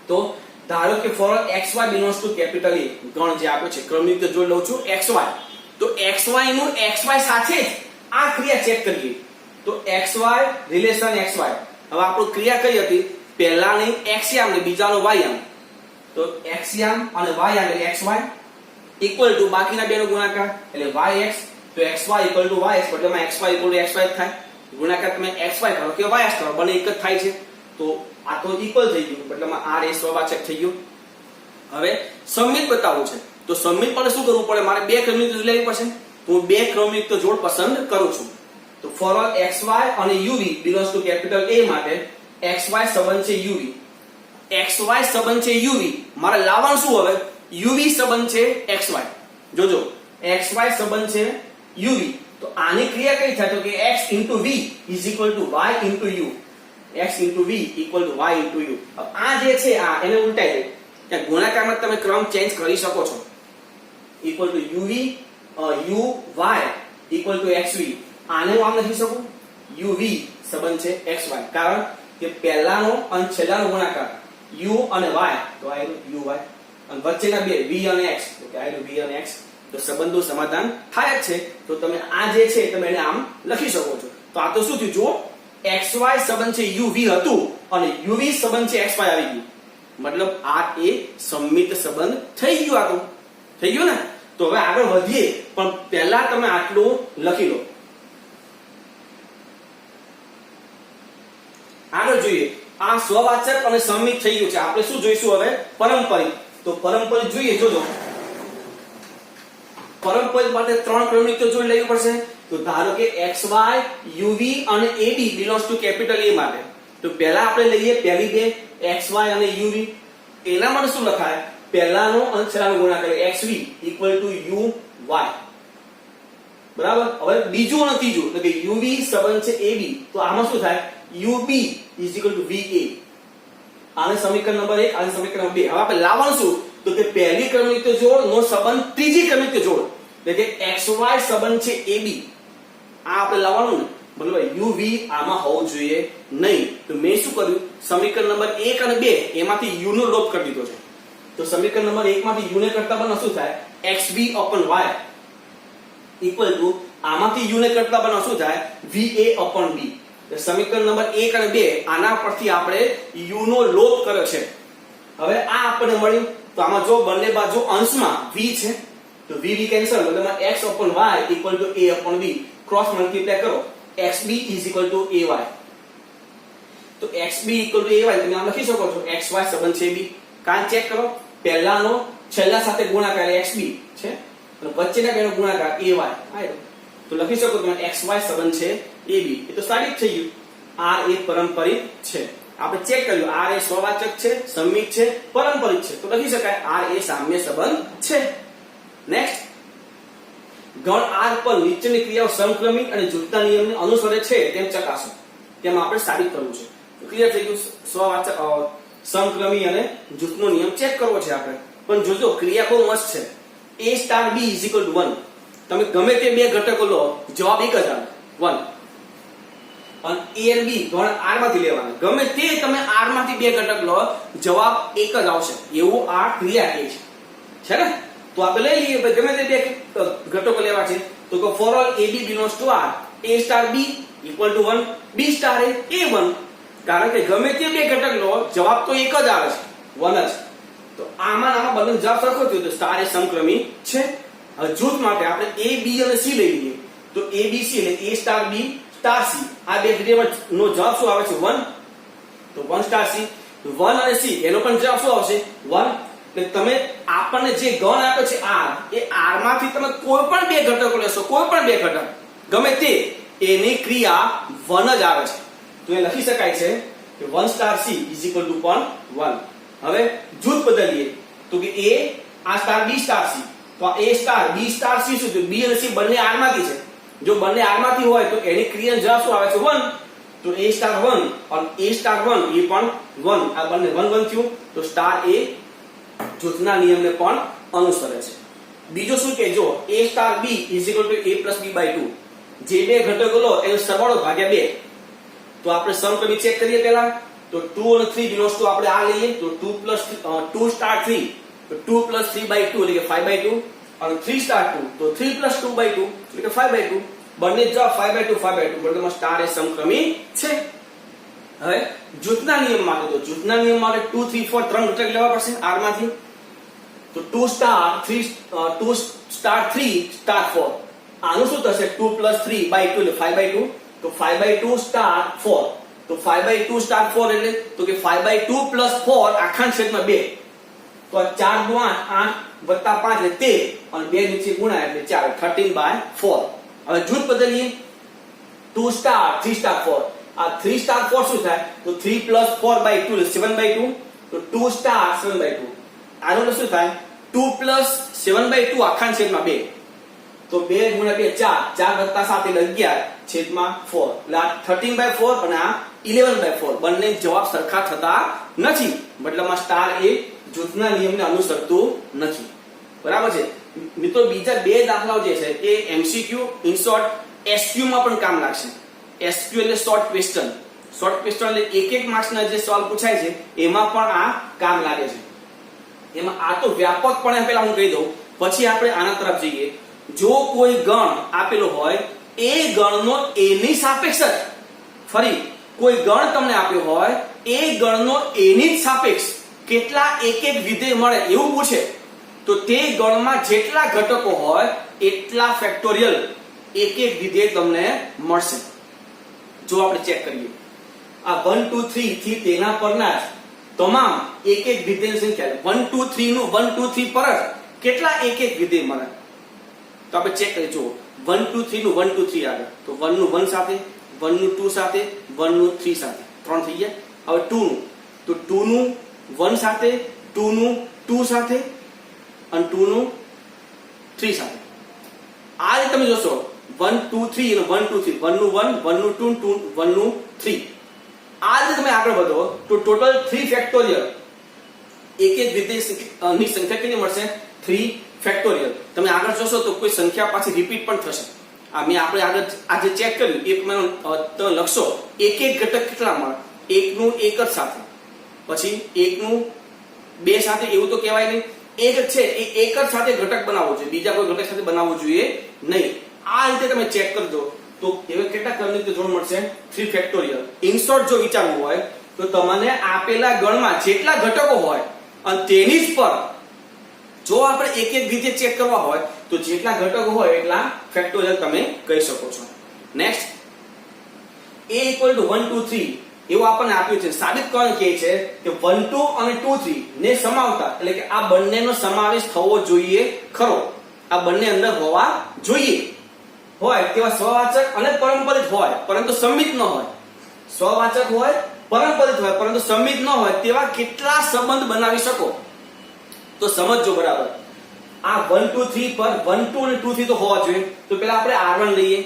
તો ધારો કે four xy belongs to capital A ગણ જે આપ્યો છે ક્રમિક જોડ લઉં છું xy તો xy નું xy સાથે જ આ ક્રિયા ચેક કરીએ તો xy રિલેશન xy હવે આપણો ક્રિયા કઈ હતી પહેલાની x યામ ને બીજાનો y યામ તો x યામ અને y યામ એટલે xy ઇક્વલ ટુ બાકીના બેનો ગુણાકાર એટલે yx તો xy ઇક્વલ ટુ yx મતલબમાં xy ઇક્વલ ટુ xy થાય ગુણાકાર તમે xy કરો કે ys કરો બંને એક જ થાય છે તો આ તો ઇક્વલ થઈ ગયું મતલબમાં r એ સ્વવાચક થઈ ગયું હવે સમિત બતાવવું છે તો સમિત માટે શું કરવું પડે મારે બે ક્રમિક જોડ લેવી પડશે તો હું બે ક્રમિક જોડ પસંદ કરું છું તો ફોર ઓલ xy અને uv belongs to capital A માટે xy સંબંધ છે uv xy સંબંધ છે uv મારે લાવવાનું શું હવે uv સંબંધ છે xy જોજો xy સંબંધ છે uv તો આની ક્રિયા કઈ થાય તો કે x v is equal to y into u x into v equal to y into u अब આ જે છે આ એને ઉલટાઈ દે કે ગુણાકારમાં તમે ક્રમ ચેન્જ કરી શકો છો equal to uv u y equal to xv આને હું આમ લખી શકું uv સંબંધ છે xy કારણ કે પહેલાનો અને છેલ્લાનો ગુણાકાર u અને y તો આ uy અને વચ્ચેના બે v અને x તો કે આ v અને x તો સંબંધનું સમાધાન થાય જ છે તો તમે આ જે છે તમે એને આમ લખી શકો છો તો આ તો શું થયું જુઓ xy સંબંધ છે uv હતું અને uv સંબંધ છે xy આવી ગયું, મતલબ આ એ સંમિત સંબંધ થઈ ગયો, આ તો થઈ ગયું ને. તો હવે આગળ વધીએ, પણ પહેલા તમે આટલું લખી લો. આગળ જોઈએ, આ સ્વવાચક અને સંમિત થઈ ગયું છે. આપણે શું જોઈશું હવે? પરંપરિત. તો પરંપરિત જોઈએ, જોજો. પરંપરિત માટે ત્રણ ક્રમની તો જોઈ લેવી પડશે. તો ધારો કે xy uv અને ab belongs to capital A માટે, તો પહેલા આપણે લઈએ પહેલી બે xy અને uv. એના માટે શું લખાય? પહેલાનો અને છેલ્લાનો ગુણાકાર xv equal to uy. બરાબર. હવે બીજું અને ત્રીજું એટલે કે uv સંબંધ છે ab, તો આમાં શું થાય? ub is equal to va. આને સમીકરણ નંબર 1, આને સમીકરણ નંબર 2. હવે આપણે લાવવાનું શું? તો કે પહેલી ક્રમિક જોડ નો સંબંધ ત્રીજી ક્રમિક જોડ, એટલે કે xy સંબંધ છે ab, આ આપણે લાવવાનું ને. મતલબ uv આમાં હોવું જોઈએ નહીં. તો મેં શું કર્યું? સમીકરણ નંબર 1 અને 2 એમાંથી u નો લોપ કરી દીધો છે. તો સમીકરણ નંબર 1 માંથી u ને કરતા બને શું થાય? xb upon y equal to આમાંથી u ને કરતા બને શું થાય? va upon b. સમીકરણ નંબર 1 અને 2 આના પરથી આપણે u નો લોપ કર્યો છે. હવે આ આપણને મળ્યું. તો આમાં જો બંને બાજુ અંશમાં v છે, તો v કેન્સલ, મતલબ x upon y equal to a upon b. Cross multiply કરો, xb is equal to ay. તો xb equal to ay તમે આમ લખી શકો છો. xy સંબંધ છે b, કાં ચેક કરો. પહેલાનો છેલ્લા સાથે ગુણાકાર xb છે અને વચ્ચેના બેનો ગુણાકાર ay આયો. તો લખી શકો તમે xy સંબંધ છે ab. એ તો સાબિત થઈ ગયું. r એ પરંપરિત છે. આપણે ચેક કર્યું, r એ સ્વવાચક છે, સંમિત છે, પરંપરિત છે. તો લખી શકાય r એ સામ્ય સંબંધ છે. નેક્સ્ટ, ગણ r પર નીચેની ક્રિયાઓ સમક્રમિક અને જૂથના નિયમને અનુસરે છે તેમ ચકાસો. તેમ આપણે સાબિત કરવું છે. તો ક્લિયર થઈ ગયું. સ્વવાચક, સમક્રમી અને જૂથનો નિયમ ચેક કરવો છે આપણે. પણ જોજો, ક્રિયા બહુ મસ્ત છે. a star b is equal to 1. તમે ગમે તે બે ઘટકો લો, જવાબ એક જ આવે 1. અને a અને b ગણ r માંથી લેવાના. ગમે તે તમે r માંથી બે ઘટક લો, જવાબ એક જ આવશે. એવું આ ક્રિયા કહે છે ને. તો આપણે લઈ લઈએ ભાઈ, ગમે તે બે ઘટકો લેવા છે. તો કે for all ab belongs to r, a star b equal to 1, b star a 1. કારણ કે ગમે તે બે ઘટક લો, જવાબ તો એક જ આવે છે, 1 જ. તો આમાં બંને જવાબ સરખો થયો, તો સ્ટાર એ સમક્રમી છે. હવે જૂથ માટે આપણે a b અને c લઈ લઈએ. તો a b c એટલે a star b star c. આ બે વેરિયેબલ નો જવાબ શું આવે છે? 1. તો 1 સ્ટાર c. 1 અને c એનો પણ જવાબ શું આવશે? 1. એટલે તમે આપણને જે ગણ આપ્યો છે r, એ r માંથી તમે કોઈ પણ બે ઘટકો લેશો, કોઈ પણ બે ઘટક ગમે તે, એની ક્રિયા 1 જ આવે છે. તો એ લખી શકાય છે કે 1 star c is equal to 1. હવે જૂથ બદલીએ. તો કે a આ સ્ટાર b સ્ટાર c. તો આ a star b star c શું છે? b અને c બંને r માંથી છે. જો બંને r માંથી હોય તો એની ક્રિયાનો જવાબ શું આવે છે? 1. તો a સ્ટાર 1 અને a સ્ટાર 1 એ પણ 1. આ બંને 1 1 થયું. તો સ્ટાર એ જૂથના નિયમને પણ અનુસરે છે. બીજો શું કે જો a star b is equal to a plus b by 2. જે બે ઘટકો લો એનો સરવાળો ભાગ્યા 2. તો આપણે સમક્રમી ચેક કરીએ પહેલા. તો 2 અને 3 બિલોંગ્સ ટુ આપણે આ લઈએ. તો 2 સ્ટાર 3, તો 2 plus 3 by 2 એટલે કે 5 by 2. અને 3 સ્ટાર 2, તો 3 plus 2 by 2 એટલે કે 5 by 2. બંને જવાબ 5 by 2 5 by 2. મતલબ સ્ટાર એ સમક્રમી છે. હવે જૂથના નિયમ માટે, તો જૂથના નિયમ માટે 2 3 4 ત્રણ ઘટક લેવા પડશે r માંથી. તો 2 સ્ટાર 3 સ્ટાર 4. આનું શું થશે? 2 plus 3 by 2 એટલે 5 by 2. તો 5 by 2 સ્ટાર 4. તો 5 by 2 સ્ટાર 4 એટલે તો કે 5 by 2 plus 4 આખા છેદમાં 2. તો 4 દુ 8 વત્તા 5 એટલે 13 અને 2 નીચે ગુણાય એટલે 4, 13 by 4. હવે જૂથ બદલીએ. 2 સ્ટાર 3 સ્ટાર 4. આ 3 સ્ટાર 4 શું થાય? તો 3 plus 4 by 2 એટલે 7 by 2. તો 2 સ્ટાર 7 by 2. આનું શું થાય? 2 plus 7 by 2 આખા છેદમાં 2. તો 2 ગુણ્યા 2 4, 4 વત્તા 7 એટલે 11 છેદમાં 4. એટલે આ 13 by 4 અને આ 11 by 4. બંને જવાબ સરખા થતા નથી. મતલબમાં સ્ટાર એ જૂથના નિયમને અનુસરતું નથી. બરાબર છે મિત્રો. બીજા બે દાખલાઓ જે છે એ એમસીક્યુ, ઇન શોર્ટ એસક્યુ માં પણ કામ લાગશે. એસક્યુ એટલે શોર્ટ ક્વેશ્ચન. શોર્ટ ક્વેશ્ચન એટલે એક માર્ક્સના જે સવાલ પૂછાય છે એમાં પણ આ કામ લાગે છે. એમાં આ તો વ્યાપકપણે પહેલા હું કહી દઉં, પછી આપણે આના તરફ જઈએ. જો કોઈ ગણ આપેલો હોય, એ ગણનો એની સાપેક્ષ જ ફરી કોઈ ગણ તમને આપ્યો હોય એ ગણનો એની જ સાપેક્ષ કેટલા એક એક વિધેય મળે એવું પૂછે તો તે ગણમાં જેટલા ઘટકો હોય એટલા ફેક્ટોરિયલ એક એક વિધેય તમને મળશે. જો આપણે ચેક કરીએ આ 1 2 3 થી તેના પરના જ તમામ એક એક વિધેયની સંખ્યા 1 2 3 નું 1 2 3 પર જ કેટલા એક એક વિધેય મળે તો આપણે ચેક કરીએ. જો 1 2 3 નું 1 2 3 આગળ તો 1 નું 1 સાથે 1 નું 2 સાથે 1 નું 3 સાથે 3 થઈ ગયા. હવે 2 નું તો 2 નું 1 સાથે 2 નું 2 સાથે અને 2 નું 3 સાથે. આ રીતે તમે જોશો 1 2 3 અને 1 2 3 1 નું 1 1 નું 2 1 નું 3. આ રીતે તમે આગળ વધો તો ટોટલ 3 ફેક્ટોરિયલ એક એક વિધેયની સંખ્યા કેટલી મળશે 3 ફેક્ટોરિયલ. તમે આગળ જોશો તો કોઈ સંખ્યા પાછી રિપીટ પણ થશે. આ મેં આપણે આગળ આજે ચેક કર્યું એક મને તમે લખશો એક એક ઘટક કેટલા મળે એક નું એક જ સાથે પછી એક નું 2 સાથે એવું તો કહેવાય નહીં. એક જ છે એ એક જ સાથે ઘટક બનાવવો જોઈએ બીજા કોઈ ઘટક સાથે બનાવવું જોઈએ નહીં. આ રીતે તમે ચેક કરજો તો એવા કેટલા ક્રમની જોડ મળશે 3 ફેક્ટોરિયલ. ઇન શોર્ટ જો વિચારવું હોય તો તમને આપેલા ગણમાં જેટલા ઘટકો હોય અને તેની જ પર જો આપણે એક એક વિધેય ચેક કરવા હોય તો જેટલા ઘટકો હોય એટલા ફેક્ટોરિયલ તમે કહી શકો છો. નેક્સ્ટ a = 1 2 3 એવું આપણને આપ્યું છે. સાબિત કરવાનું કહે છે કે 1 2 અને 2 3 ને સમાવતા એટલે કે આ બંનેનો સમાવેશ થવો જોઈએ ખરો. આ બંને અંદર હોવા જોઈએ હોય તેવા સ્વવાચક અને પરંપરિત હોય પરંતુ સંમિત ન હોય. સ્વવાચક હોય પરંપરિત હોય પરંતુ સંમિત ન હોય તેવા કેટલા સંબંધ બનાવી શકો તો સમજજો બરાબર. આ 1 2 3 પર 1 2 અને 2 3 તો હોવા જોઈએ. તો પહેલા આપણે R1 લઈએ.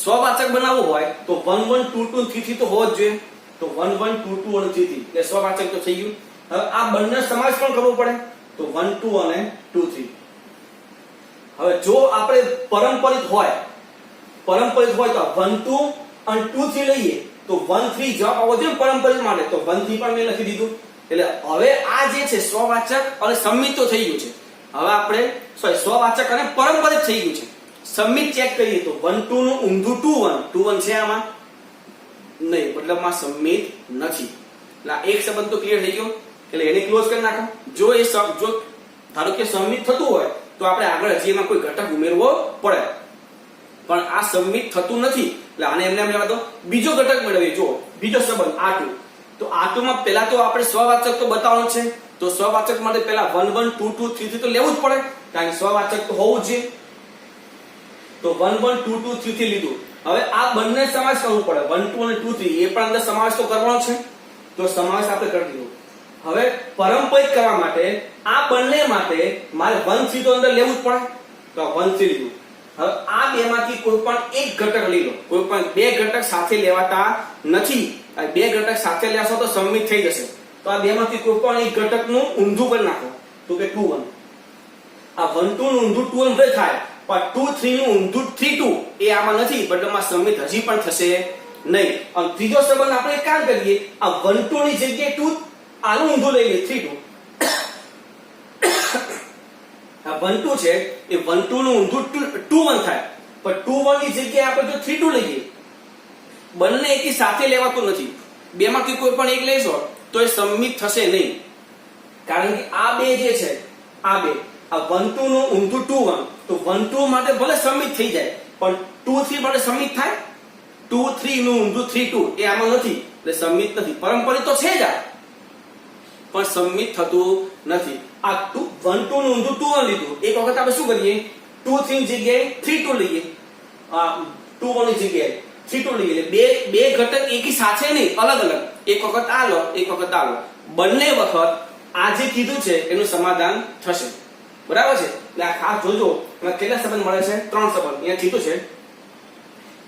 સ્વવાચક બનાવવું હોય તો 1 1 2 2 3 3 તો હોવો જ જોઈએ. તો 1 1 2 2 અને 3 3 એટલે સ્વવાચક તો થઈ ગયું. હવે આ બંને સમાવેશ પણ કરવો પડે તો 1 2 અને 2 3. હવે જો આપણે પરંપરિત હોય તો 1 2 અને 2 3 લઈએ તો 1 3 જવાબ આવવો જોઈએ પરંપરિત માટે તો 1 3 પણ મેં લખી દીધું. એટલે હવે આ જે છે સ્વવાચક અને સંમિત તો થઈ ગયું છે. હવે આપણે સ્વવાચક અને પરંપરિત થઈ ગયું છે. સંમિત ચેક કરીએ તો 1 2 નું ઊંધું 2 1 છે આમાં નહીં મતલબમાં સંમિત નથી. એટલે એક સંબંધ તો ક્લિયર થઈ ગયો એટલે એને ક્લોઝ કરી નાખો. જો એ જો ધારો કે સંમિત થતું હોય તો આપણે આગળ હજી એમાં કોઈ ઘટક ઉમેરવો પડે પણ આ સંમિત થતું નથી એટલે આને એમને એમ લેવા દો. બીજો ઘટક મેળવીએ. જો બીજો સંબંધ R2 તો R2 માં પહેલા તો આપણે સ્વવાચક તો બતાવવાનું છે તો સ્વવાચક માટે પહેલા 1 1 2 2 3 3 તો લેવું જ પડે કારણ કે સ્વવાચક તો હોવું જ જોઈએ. તો 1 1 2 2 3 3 લીધું. હવે આ બંને સમાવેશ કરવું પડે 1 2 અને 2 3 એ પણ અંદર સમાવેશ તો કરવાનો છે તો સમાવેશ આપણે કરી દીધો. હવે પરંપરિત કરવા માટે આ બંને માટે મારે 1 3 તો અંદર લેવું જ પડે તો 1 3 લીધું. હવે આ બેમાંથી કોઈ પણ એક ઘટક લઈ લો. કોઈ પણ બે ઘટક સાથે લેવાતા નથી. આ બે ઘટક સાથે લેશો તો સંમિત થઈ જશે. તો આ બેમાંથી કોઈ પણ એક ઘટકનું ઊંધું કરી નાખો તો કે 2 1. આ 1 2 નું ઊંધું 2 1 થાય પણ 2 3 નું ઊંધું 3 2 એ આમાં નથી બદલામાં સંમિત હજી પણ થશે નહીં. અને ત્રીજો સંબંધ આપણે કામ કરીએ આ 1 2 ની જગ્યાએ 2 આનું ઊંધું લઈ લઈએ 3 2. આ 1 2 છે એ 1 2 નું ઊંધું 2 1 થાય પણ 2 1 ની જગ્યાએ આપણે જો 3 2 લઈએ બંને એકી સાથે લેવાતું નથી. બેમાંથી કોઈ પણ એક લેશો તો એ સંમિત થશે નહીં કારણ કે આ બે જે છે આ બે આ 1 2 નું ઊંધું 2 1 તો 1 2 માટે ભલે સંમિત થઈ જાય પણ 2 3 માટે સંમિત થાય 2 3 નું ઊંધું 3 2 એ આમાં નથી એટલે સંમિત નથી. પરંપરિત તો છે જ આ પણ સંમિત થતું નથી. આ 1 2 નું ઊંધું 2 1 લીધું. એક વખત આપણે શું કરીએ 2 3 ની જગ્યાએ 3 2 લઈએ. આ 2 1 ની જગ્યાએ 3 2 લઈએ એટલે બે ઘટક એકી સાથે નહીં અલગ અલગ. એક વખત આ લો એક વખત આ લો બંને વખત આ જે કીધું છે એનું સમાધાન થશે. બરાબર છે. એટલે આ ખાસ જોજો કેટલા સંબંધ મળે છે 3 સંબંધ અહીંયા કીધું છે.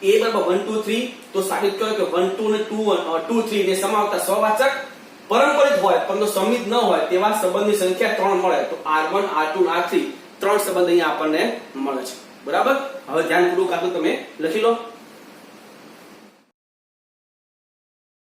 a = 1 2 3 તો સાબિત કરો કે 1 2 ને 2 1 2 3 ને સમાવતા સ્વવાચક પરંપરિત હોય પરંતુ સંમિત ન હોય તેવા સંબંધની સંખ્યા 3 મળે તો R1 R2 R3 3 સંબંધ અહીંયા આપણને મળે છે. બરાબર. હવે ધ્યાનપૂર્વક આ તો તમે લખી લો.